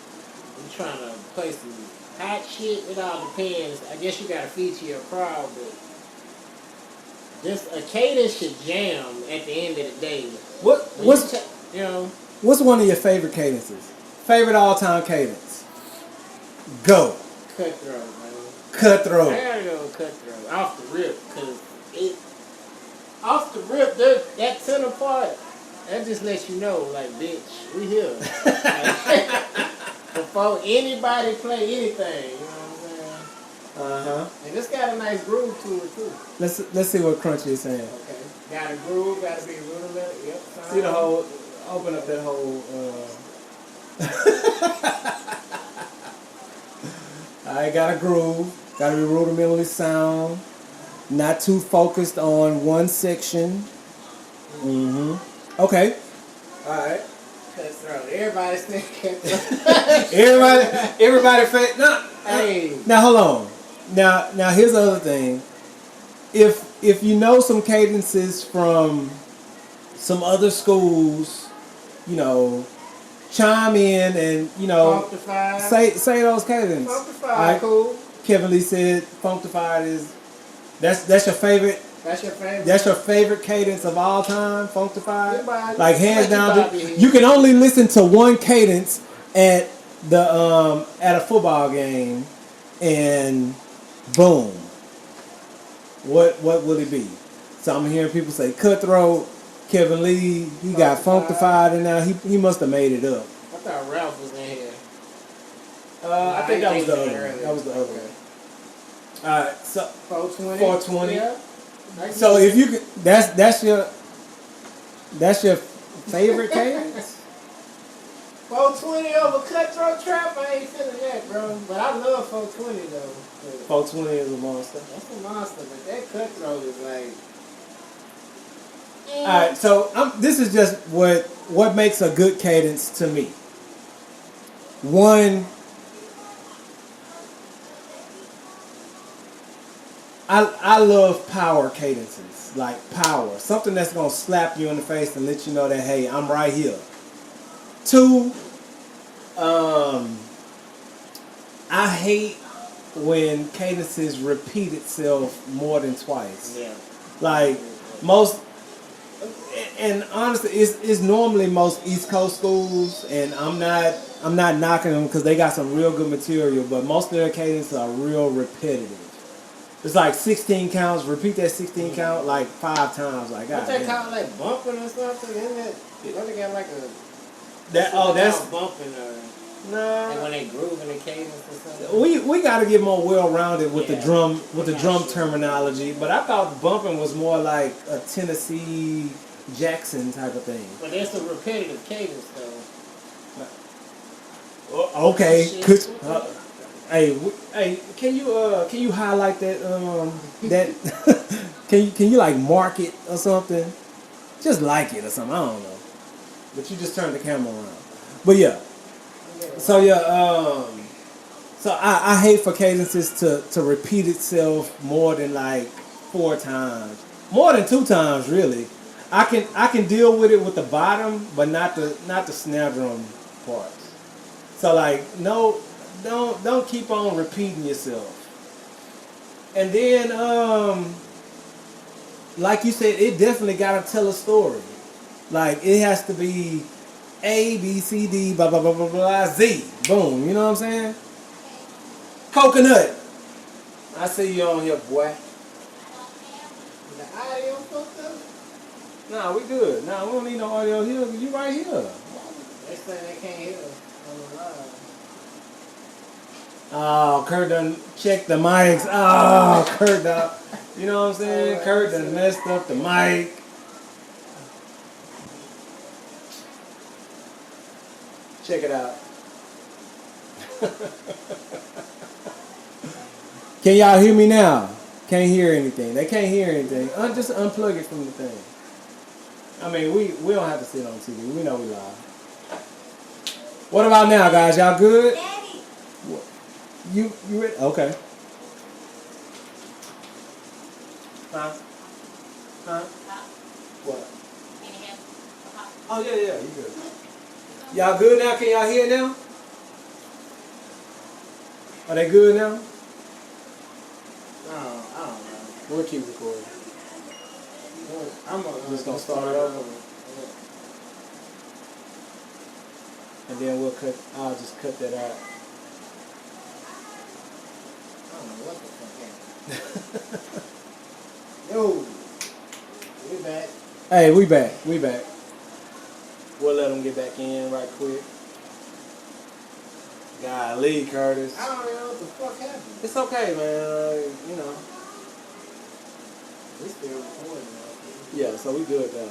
Speaker 2: You trying to play some hot shit? It all depends. I guess you got to feature your crowd, but just a cadence should jam at the end of the day.
Speaker 1: What's one of your favorite cadences? Favorite all-time cadence? Go.
Speaker 2: Cutthroat, man.
Speaker 1: Cutthroat.
Speaker 2: I gotta go with cutthroat off the rip, cause off the rip, that center part, that just lets you know, like, bitch, we here. Before anybody play anything, you know what I'm saying? And this got a nice groove to it too.
Speaker 1: Let's see what Crunchy is saying.
Speaker 2: Okay. Got a groove, got to be rudimentary. Yep.
Speaker 1: See the whole. Open up that whole. I got a groove. Got to be rudimentarily sound. Not too focused on one section. Mm-hmm. Okay. All right.
Speaker 2: Cutthroat. Everybody saying cutthroat.
Speaker 1: everybody.
Speaker 2: Hey.
Speaker 1: Now hold on. Now here's the other thing. If you know some cadences from some other schools, chime in and say those cadences.
Speaker 2: Functified, cool.
Speaker 1: Kevin Lee said Functified is that's your favorite.
Speaker 2: That's your favorite.
Speaker 1: That's your favorite cadence of all time, Functified.
Speaker 2: Like
Speaker 1: hands down. You can only listen to one cadence at a football game, and boom. What will it be? So I'm hearing people say Cutthroat, Kevin Lee. He got Functified, and now he must have made it up.
Speaker 2: I thought Ralph was in here.
Speaker 1: I think that was the other one. That was the other one. All right, so 420.
Speaker 2: Yeah.
Speaker 1: So if you could, that's your favorite cadence.
Speaker 2: 420 over Cutthroat Trap, I ain't feeling that, bro. But I love 420 though.
Speaker 1: 420 is a monster.
Speaker 2: That's a monster, but that Cutthroat is like.
Speaker 1: All right, so this is just what makes a good cadence to me. One, I love power cadences, like power, something that's gonna slap you in the face and let you know that, hey, I'm right here. Two, I hate when cadences repeat itself more than twice.
Speaker 2: Yeah.
Speaker 1: Like most. And honestly, it's normally most East Coast schools, and I'm not knocking them because they got some real good material, but most of their cadences are real repetitive. It's like 16 counts. Repeat that 16 count like 5 times. Like,
Speaker 2: what's that kind of like bumping or something? Isn't it? What they got like a
Speaker 1: that's
Speaker 2: bumping or Like
Speaker 1: Nah.
Speaker 2: when they groove in the cadence or something.
Speaker 1: We got to get more well-rounded with
Speaker 2: Yeah.
Speaker 1: the drum terminology. But I thought bumping was more like a Tennessee Jackson type of thing.
Speaker 2: But there's a repetitive cadence though.
Speaker 1: Okay.
Speaker 2: Shit.
Speaker 1: Could, hey, can you highlight that that can you like mark it or something? Just like it or something. I don't know. But you just turn the camera around. But yeah. So yeah. So I hate for cadences to repeat itself more than like 4 times, more than 2 times really. I can deal with it with the bottom, but not the snare drum parts. So like no, don't keep on repeating yourself. And then like you said, it definitely gotta tell a story. Like it has to be A, B, C, D, blah blah blah blah blah Z. Boom. You know what I'm saying? Coconut. I see you on here, boy.
Speaker 2: The audio fucked up.
Speaker 1: Nah, we good. Nah, we don't need no audio here. You right here.
Speaker 2: They say they can't hear us on the live.
Speaker 1: Oh, Kurt done checked the mics. Oh, Kurt done. You know what I'm saying? Kurt done messed up the mic. Check it out. Can y'all hear me now? Can't hear anything. They can't hear anything. Just unplug it from the thing. I mean, we don't have to sit on TV. We know we live. What about now, guys? Y'all good?
Speaker 3: Daddy.
Speaker 1: What? You ready? Okay. Huh? What? Oh yeah, you good. Y'all good now? Can y'all hear now? Are they good now?
Speaker 2: No, I don't know.
Speaker 1: We'll keep recording.
Speaker 2: I'm
Speaker 1: Just gonna start it over. And then I'll just cut that out.
Speaker 2: I don't know what the fuck happened. Yo, we back.
Speaker 1: Hey, we back. We'll let them get back in right quick. Golly, Curtis.
Speaker 2: I don't know what the fuck happened.
Speaker 1: It's okay, man. You know.
Speaker 2: We still recording now.
Speaker 1: Yeah, so we good now.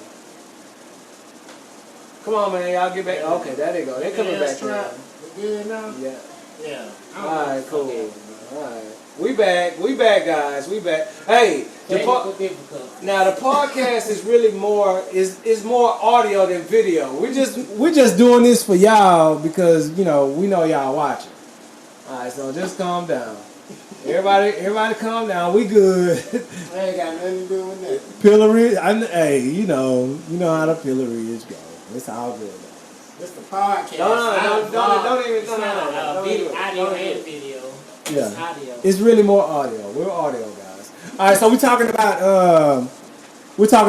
Speaker 1: Come on, man. Y'all get back. Okay, there they go. They coming back now.
Speaker 2: We good now?
Speaker 1: Yeah.
Speaker 2: Yeah.
Speaker 1: Alright, cool. Alright. We back, guys. We back. Hey, now the podcast is really more more audio than video. We're just doing this for y'all because we know y'all watching. Alright, so just calm down. Everybody calm down. We good.
Speaker 2: I ain't got nothing to do with that.
Speaker 1: Pillory, hey, you know how the pillories go. It's all good.
Speaker 2: This the podcast.
Speaker 1: Don't even.
Speaker 2: Audio and video.
Speaker 1: Yeah.
Speaker 2: It's audio.
Speaker 1: It's really more audio. We're audio guys. All right, so we're talking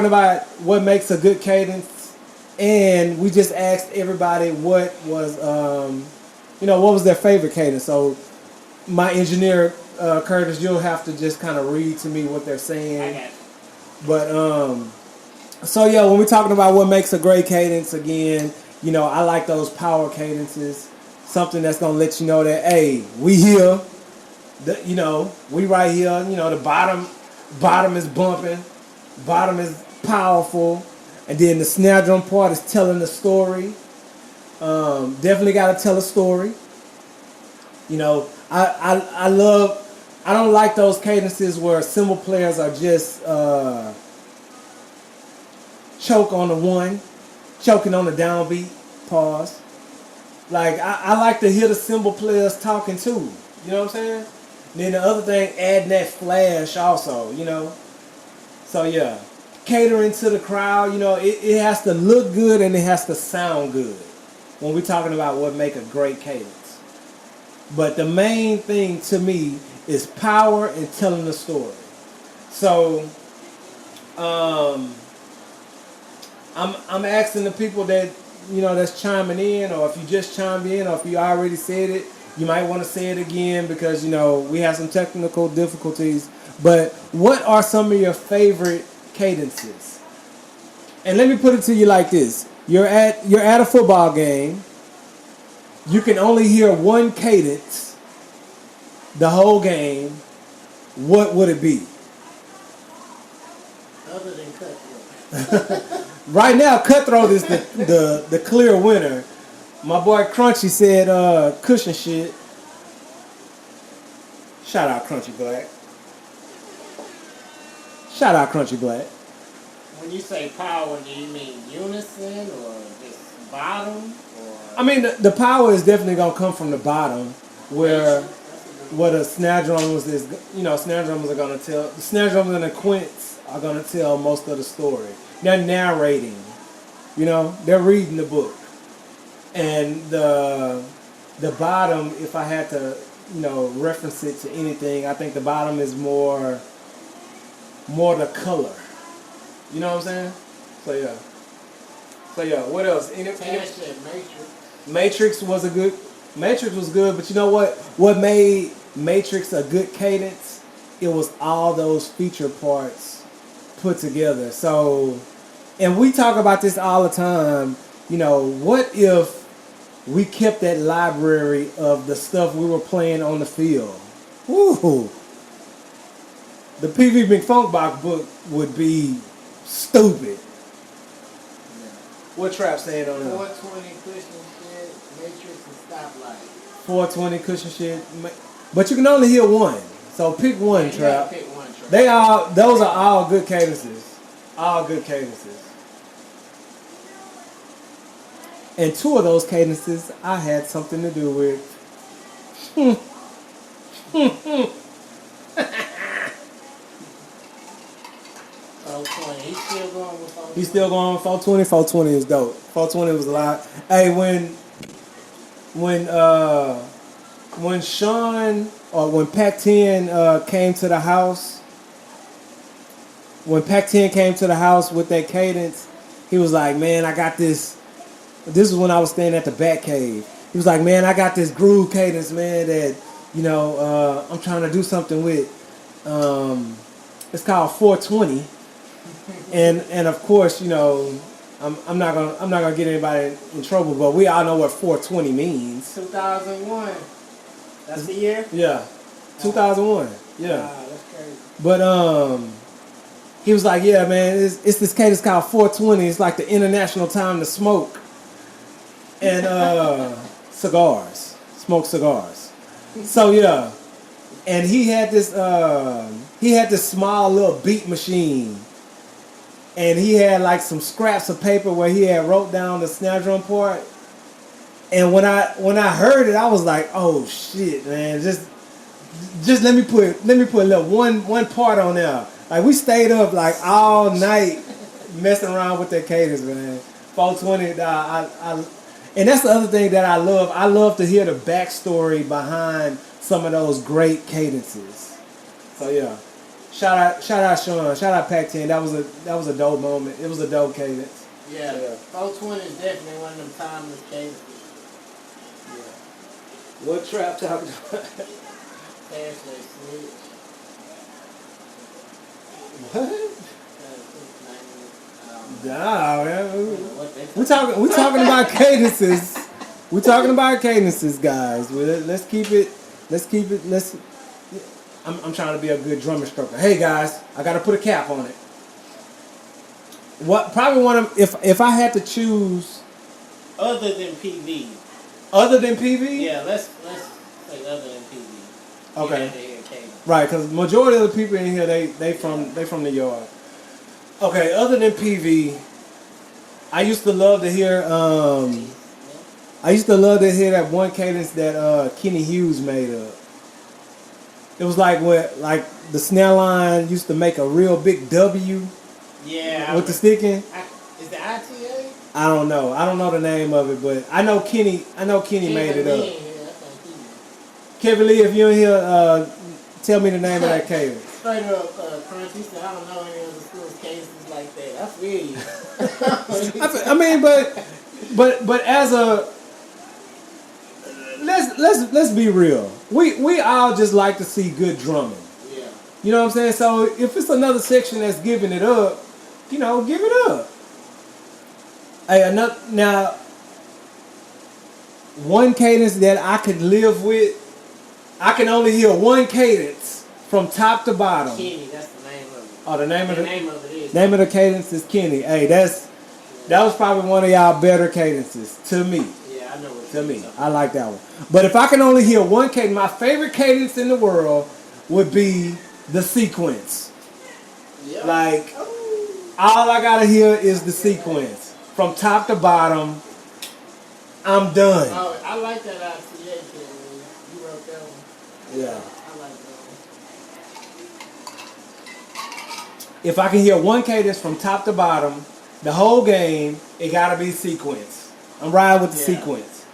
Speaker 1: about what makes a good cadence, and we just asked everybody what was what was their favorite cadence. So my engineer Curtis, you'll have to just kind of read to me what they're saying.
Speaker 2: I got you.
Speaker 1: But so yeah, when we're talking about what makes a great cadence, again, I like those power cadences. Something that's gonna let you know that hey, we here. We right here. The bottom is bumping, bottom is powerful, and then the snare drum part is telling the story. Definitely got to tell a story. I don't like those cadences where cymbal players are just choking on the downbeat, pause. Like, I like to hear the cymbal players talking too, you know what I'm saying? And then the other thing, adding that flash also, So yeah, catering to the crowd, it has to look good and it has to sound good when we're talking about what make a great cadence. But the main thing to me is power and telling the story. So, I'm asking the people that that's chiming in, or if you just chimed in, or if you already said it, you might want to say it again because we have some technical difficulties. But what are some of your favorite cadences? And let me put it to you like this: you're at a football game, you can only hear one cadence the whole game, what would it be?
Speaker 2: Other than Cutthroat.
Speaker 1: Right now, Cutthroat is the clear winner. My boy Crunchy said cushion shit. Shout out Crunchy Black. Shout out Crunchy Black.
Speaker 2: When you say power, do you mean unison or just bottom? Or
Speaker 1: I mean, the power is definitely gonna come from the bottom, where the snare drums is, snare drums are gonna tell. The snare drums and the quints are gonna tell most of the story. They're narrating, they're reading the book, and the bottom, if I had to, reference it to anything, I think the bottom is more the color. You know what I'm saying? So yeah. What else? Matrix was good, but you know what? What made Matrix a good cadence? It was all those feature parts put together. So, and we talk about this all the time. What if we kept that library of the stuff we were playing on the field? Woo! The PV McFunkbox book would be stupid. What Trap saying on that?
Speaker 2: 420 cushion shit, Matrix and stoplight.
Speaker 1: 420 cushion shit, but you can only hear one. So pick one, Trap.
Speaker 2: Pick one, Trap.
Speaker 1: Those are all good cadences. All good cadences. And two of those cadences I had something to do with.
Speaker 2: 420. He's still going with 420.
Speaker 1: He's still going with 420. 420 is dope. 420 was a lot. Hey, when Sean or when Pac-10 came to the house, with that cadence, he was like, man, I got this. This is when I was staying at the Bat Cave. He was like, man, I got this groove cadence, man, that, I'm trying to do something with. It's called 420. And of course, I'm not gonna get anybody in trouble, but we all know what 420 means.
Speaker 2: 2001. That's the year?
Speaker 1: Yeah. 2001. Yeah.
Speaker 2: Wow, that's crazy.
Speaker 1: But he was like, yeah, man, it's this cadence called 420. It's like the international time to smoke. And cigars. Smoke cigars. So yeah. And he had this small little beat machine. And he had like some scraps of paper where he had wrote down the snare drum part. And when I heard it, I was like, oh shit, man, just let me put a little one part on there. Like we stayed up like all night messing around with that cadence, man. 420, and that's the other thing that I love. I love to hear the backstory behind some of those great cadences. So yeah. Shout out Sean, shout out Pac-10. That was a dope moment. It was a dope cadence.
Speaker 2: Yeah. 420 is definitely one of them timeless cadences.
Speaker 1: Yeah. What Trap talking about? What? Nah, man. We talking about cadences. We talking about cadences, guys. Let's keep it. I'm trying to be a good drum instructor. Hey guys, I got to put a cap on it. What probably one of if I had to choose
Speaker 2: other than PV.
Speaker 1: Other than PV?
Speaker 2: Yeah, let's say other than PV.
Speaker 1: Okay. Right, because majority of the people in here they from the yard. Okay, other than PV, I used to love to hear that one cadence that Kenny Hughes made up. It was like the snare line used to make a real big W.
Speaker 2: Yeah.
Speaker 1: With the sticking.
Speaker 2: Is the ITA?
Speaker 1: I don't know. I don't know the name of it, but I know Kenny made it up. Kevin Lee, if you're in here, tell me the name of that cadence.
Speaker 2: Straight up, Crunch. He said, I don't know any other school's cadences like that. I feel you.
Speaker 1: I mean, but as a let's be real. We all just like to see good drumming.
Speaker 2: Yeah.
Speaker 1: You know what I'm saying? So if it's another section that's giving it up, give it up. Hey, now one cadence that I could live with, I can only hear one cadence from top to bottom.
Speaker 2: Kenny, that's the name of it.
Speaker 1: Oh, the name of
Speaker 2: it is.
Speaker 1: Name of the cadence is Kenny. Hey, that was probably one of y'all better cadences to me.
Speaker 2: Yeah, I know what
Speaker 1: to me. I like that one. But if I can only hear one cadence, my favorite cadence in the world would be the sequence.
Speaker 2: Yep.
Speaker 1: Like, all I gotta hear is the sequence. From top to bottom, I'm done.
Speaker 2: Oh, I like that RTA thing. You wrote that one.
Speaker 1: Yeah.
Speaker 2: I like that one.
Speaker 1: If I can hear one cadence from top to bottom, the whole game, it gotta be sequence. I'm riding with the sequence.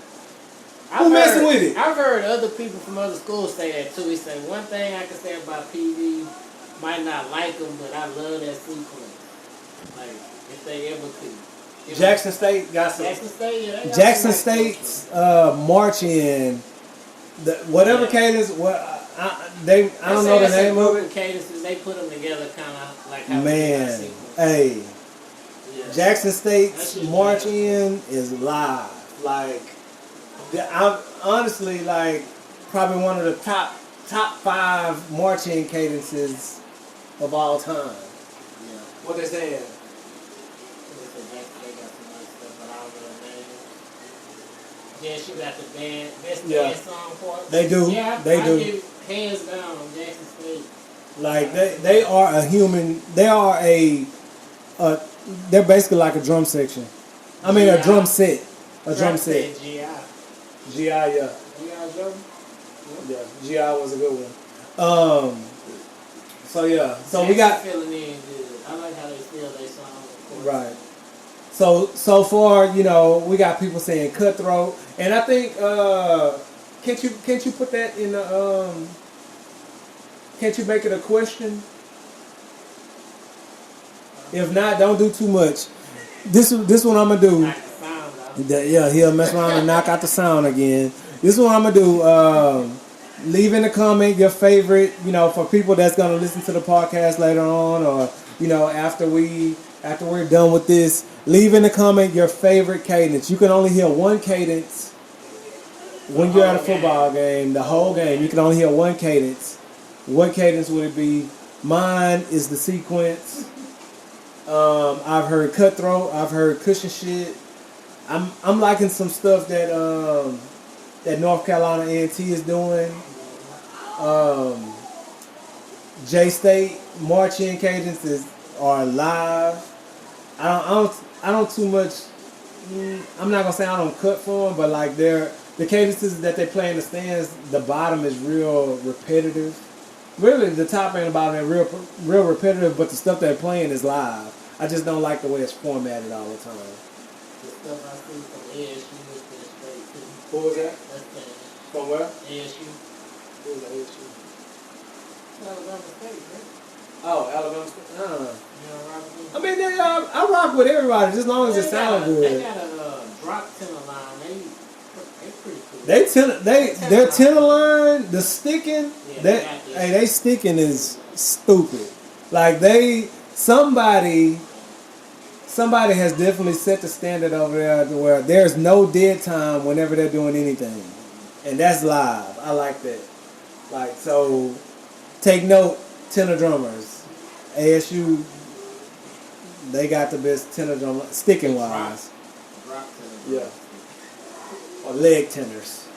Speaker 1: Who messing with it?
Speaker 2: I've heard other people from other schools say that too. He said, one thing I can say about PD, might not like them, but I love that sequence. Like, if they ever could.
Speaker 1: Jackson State got some.
Speaker 2: Jackson State, yeah.
Speaker 1: Jackson State's march in, whatever cadence, I don't know the name of it.
Speaker 2: Cadences, they put them together kind of like how
Speaker 1: man, hey. Yeah. Jackson State's march in is live. Like, I'm honestly like probably one of the top 5 marching cadences of all time. Yeah. What they saying?
Speaker 2: Yeah, she got the best dance song for it.
Speaker 1: They do.
Speaker 2: Yeah,
Speaker 1: they do.
Speaker 2: Give hands down on Jackson State.
Speaker 1: Like they are a human. They are they're basically like a drum section. I mean a drum set. A drum set.
Speaker 2: GI.
Speaker 1: GI, yeah.
Speaker 2: GI drum.
Speaker 1: Yeah, GI was a good one. So yeah, so we got
Speaker 2: feeling in good. I like how they feel they song.
Speaker 1: Right. So far, you know, we got people saying cutthroat, and I think can't you put that in the can't you make it a question? If not, don't do too much. This one I'm gonna do. Yeah, he'll mess around and knock out the sound again. This is what I'm gonna do. Leave in the comment your favorite, you know, for people that's gonna listen to the podcast later on, or you know, after we're done with this. Leave in the comment your favorite cadence. You can only hear one cadence when you're at a football game. The whole game, you can only hear one cadence. What cadence would it be? Mine is the sequence. I've heard cutthroat. I've heard cushion shit. I'm liking some stuff that that North Carolina A&T is doing. J State marching cadences are live. I don't too much. I'm not gonna say I don't cut for them, but like the cadences that they play in the stands, the bottom is real repetitive. Really, the top and the bottom are real repetitive, but the stuff they're playing is live. I just don't like the way it's formatted all the time.
Speaker 2: The stuff I see from ASU is pretty straight too.
Speaker 1: What was that? From where?
Speaker 2: ASU.
Speaker 1: Who was ASU?
Speaker 2: Alabama State, right?
Speaker 1: Oh, Alabama State. I mean, I rock with everybody just as long as it sounds good.
Speaker 2: They got a drop tenor line. They pretty cool.
Speaker 1: Their tenor line, the sticking. Yeah, they sticking is stupid. Like somebody has definitely set the standard over there to where there's no dead time whenever they're doing anything, and that's live. I like that. Like, so, take note, tenor drummers, ASU. They got the best tenor drum, sticking wise.
Speaker 2: Rock tenor.
Speaker 1: Yeah. Or leg tenors.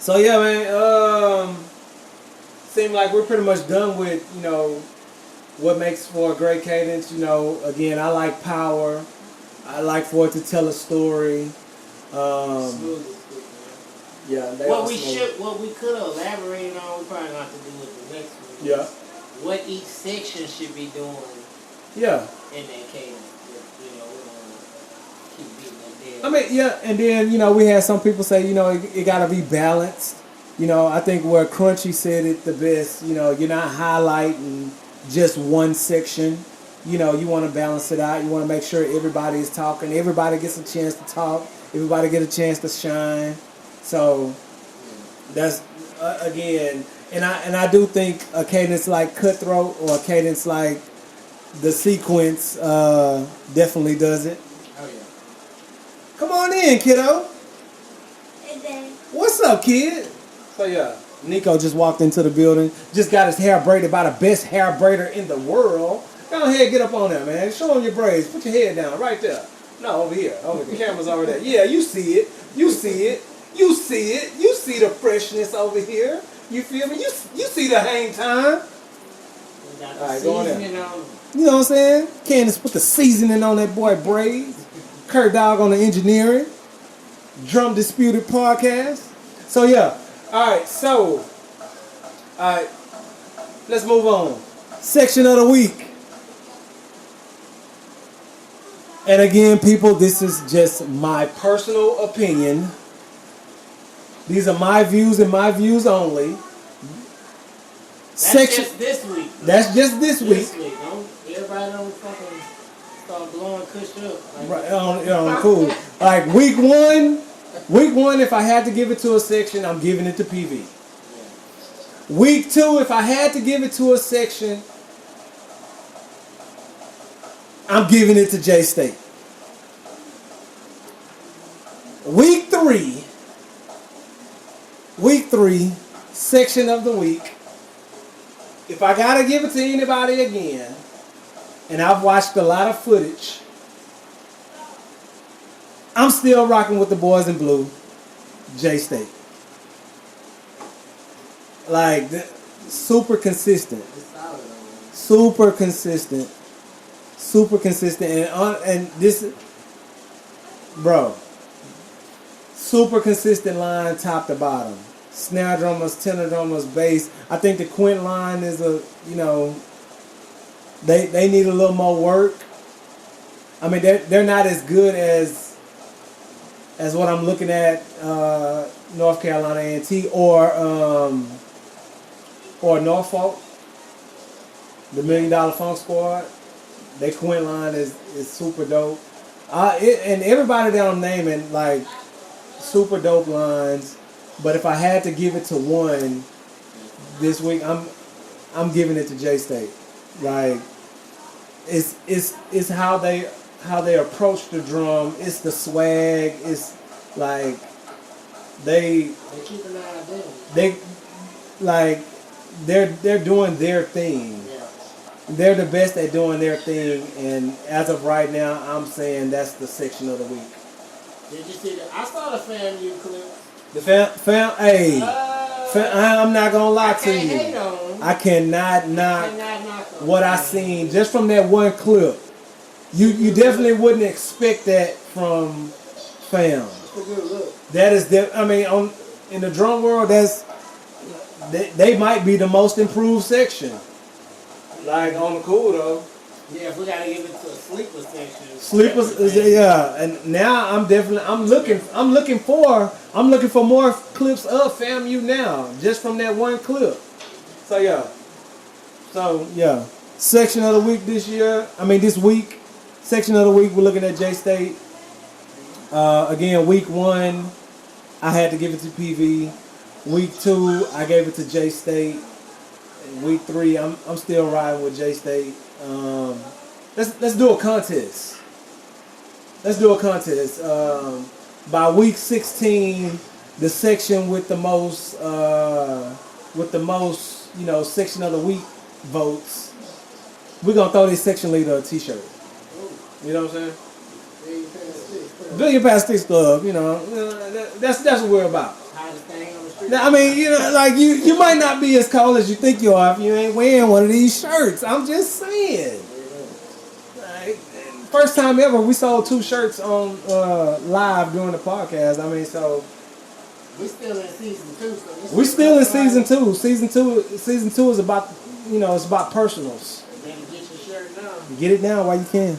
Speaker 1: So yeah, man. Seem like we're pretty much done with, you know, what makes for a great cadence. You know, again, I like power. I like for it to tell a story. Yeah.
Speaker 2: What we could have elaborated on, we probably gonna have to do with the next one.
Speaker 1: Yeah.
Speaker 2: What each section should be doing.
Speaker 1: Yeah.
Speaker 2: In that cadence. You know, we don't keep beating that dead.
Speaker 1: I mean, yeah, and then, you know, we had some people say, you know, it got to be balanced. You know, I think where Crunchy said it the best, you know, you're not highlighting just one section. You know, you want to balance it out. You want to make sure everybody is talking. Everybody gets a chance to talk. Everybody get a chance to shine. So, that's, again, and I do think a cadence like Cutthroat or a cadence like the sequence definitely does it.
Speaker 2: Oh, yeah.
Speaker 1: Come on in, kiddo.
Speaker 3: Hey, Daddy.
Speaker 1: What's up, kid? So yeah, Nico just walked into the building. Just got his hair braided by the best hair braider in the world. Go ahead, get up on there, man. Show him your braids. Put your head down right there. No, over here. Over the camera's over there. Yeah, you see it. You see it. You see it. You see the freshness over here. You feel me? You see the hang time.
Speaker 2: Got
Speaker 1: All right, go on there.
Speaker 2: seasoning on.
Speaker 1: You know what I'm saying? Candace put the seasoning on that boy braids. Kurt Dog on the engineering. DRUMdisputed podcast. So yeah. Alright, so alright. Let's move on. Section of the week. And again, people, this is just my personal opinion. These are my views and my views only.
Speaker 2: That's just this week.
Speaker 1: That's just this week.
Speaker 2: Don't, everybody don't fucking start blowing Kush up.
Speaker 1: Right, cool. Like week one, if I had to give it to a section, I'm giving it to PV.
Speaker 2: Yeah.
Speaker 1: Week 2, if I had to give it to a section, I'm giving it to J State. Week 3, section of the week. If I gotta give it to anybody again, and I've watched a lot of footage, I'm still rocking with the boys in blue, J State. Like, super consistent. Super consistent. Super consistent. And this, bro, super consistent line top to bottom. Snare drummers, tenor drummers, bass. I think the quint line is they need a little more work. I mean, they're not as good as what I'm looking at North Carolina A&T or Norfolk, the $1 Million Funk Squad. Their quint line is super dope. And everybody that I'm naming, like, super dope lines. But if I had to give it to one this week, I'm giving it to J State. Like, it's how they approach the drum. It's the swag. It's like they
Speaker 2: keep an eye on them.
Speaker 1: They like they're doing their thing.
Speaker 2: Yeah.
Speaker 1: They're the best at doing their thing, and as of right now, I'm saying that's the section of the week.
Speaker 2: Did you see that? I saw the FAMU clip.
Speaker 1: The fam, hey, I'm not gonna lie to you.
Speaker 2: Hate on.
Speaker 1: I cannot knock
Speaker 2: knock on
Speaker 1: what I seen just from that one clip. You definitely wouldn't expect that from fam.
Speaker 2: It's a good look.
Speaker 1: That is, in the drum world, they might be the most improved section. Like on the cool though.
Speaker 2: Yeah, if we gotta give it to a sleeper section.
Speaker 1: Sleepers, yeah, and now I'm looking for more clips of FAMU now, just from that one clip. So yeah, section of the week this week, section of the week we're looking at J State. Again, week 1, I had to give it to PV. Week 2, I gave it to J State. And week 3, I'm still riding with J State. Let's do a contest. By week 16, the section with the most section of the week votes, we're gonna throw this section leader a T-shirt. You know what I'm saying? Billion Past Sticks Club. That's what we're about.
Speaker 2: Hottest thing on the street.
Speaker 1: Now, I mean, like you might not be as cold as you think you are if you ain't wearing one of these shirts. I'm just saying. Like, first time ever, we sold 2 shirts on live during the podcast. I mean, so
Speaker 2: we still in season 2. So
Speaker 1: we still in season 2. Season 2 is about it's about personals.
Speaker 2: Then get your shirt now.
Speaker 1: Get it now while you can.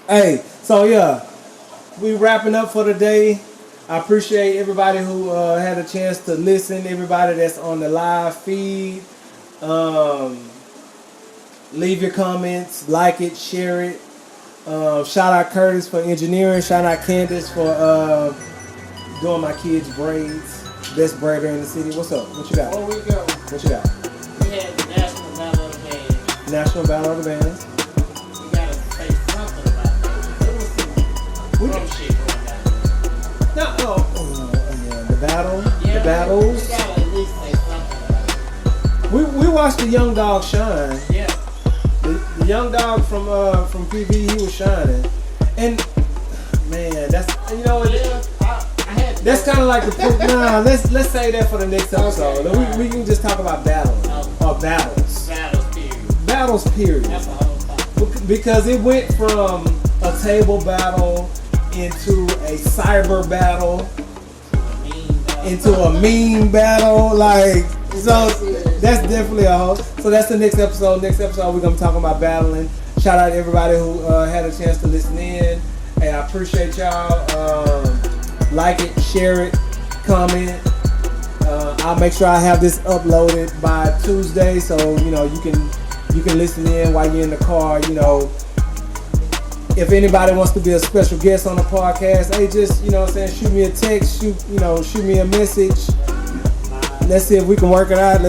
Speaker 1: Hey, so yeah, we wrapping up for the day. I appreciate everybody who had a chance to listen, everybody that's on the live feed. Leave your comments, like it, share it. Shout out Curtis for engineering. Shout out Candace for doing my kids' braids. Best braider in the city. What's up? What you got?
Speaker 2: Before we go,
Speaker 1: What you got?
Speaker 2: we had the National Battle of the Bands.
Speaker 1: National Battle of the Bands.
Speaker 2: We gotta say something about that. There was some drum shit going down.
Speaker 1: No, yeah, the battle,
Speaker 2: Yeah,
Speaker 1: the battles.
Speaker 2: We gotta at least say something.
Speaker 1: We watched the young dog shine.
Speaker 2: Yeah.
Speaker 1: The young dog from PV, he was shining, and man, that's
Speaker 2: Yeah, I had to
Speaker 1: that's kind of like the nah. Let's say that for the next episode.
Speaker 2: Okay,
Speaker 1: We can just talk about battling or battles.
Speaker 2: battles period.
Speaker 1: Battles, period.
Speaker 2: That's a whole topic.
Speaker 1: Because it went from a table battle into a cyber battle into a meme battle. Like, so that's definitely a whole. So that's the next episode. Next episode, we're gonna be talking about battling. Shout out to everybody who had a chance to listen in. Hey, I appreciate y'all. Like it, share it, comment. I'll make sure I have this uploaded by Tuesday, so you can listen in while you're in the car. If anybody wants to be a special guest on the podcast, hey, just shoot me a text, shoot me a message. Let's see if we can work it out.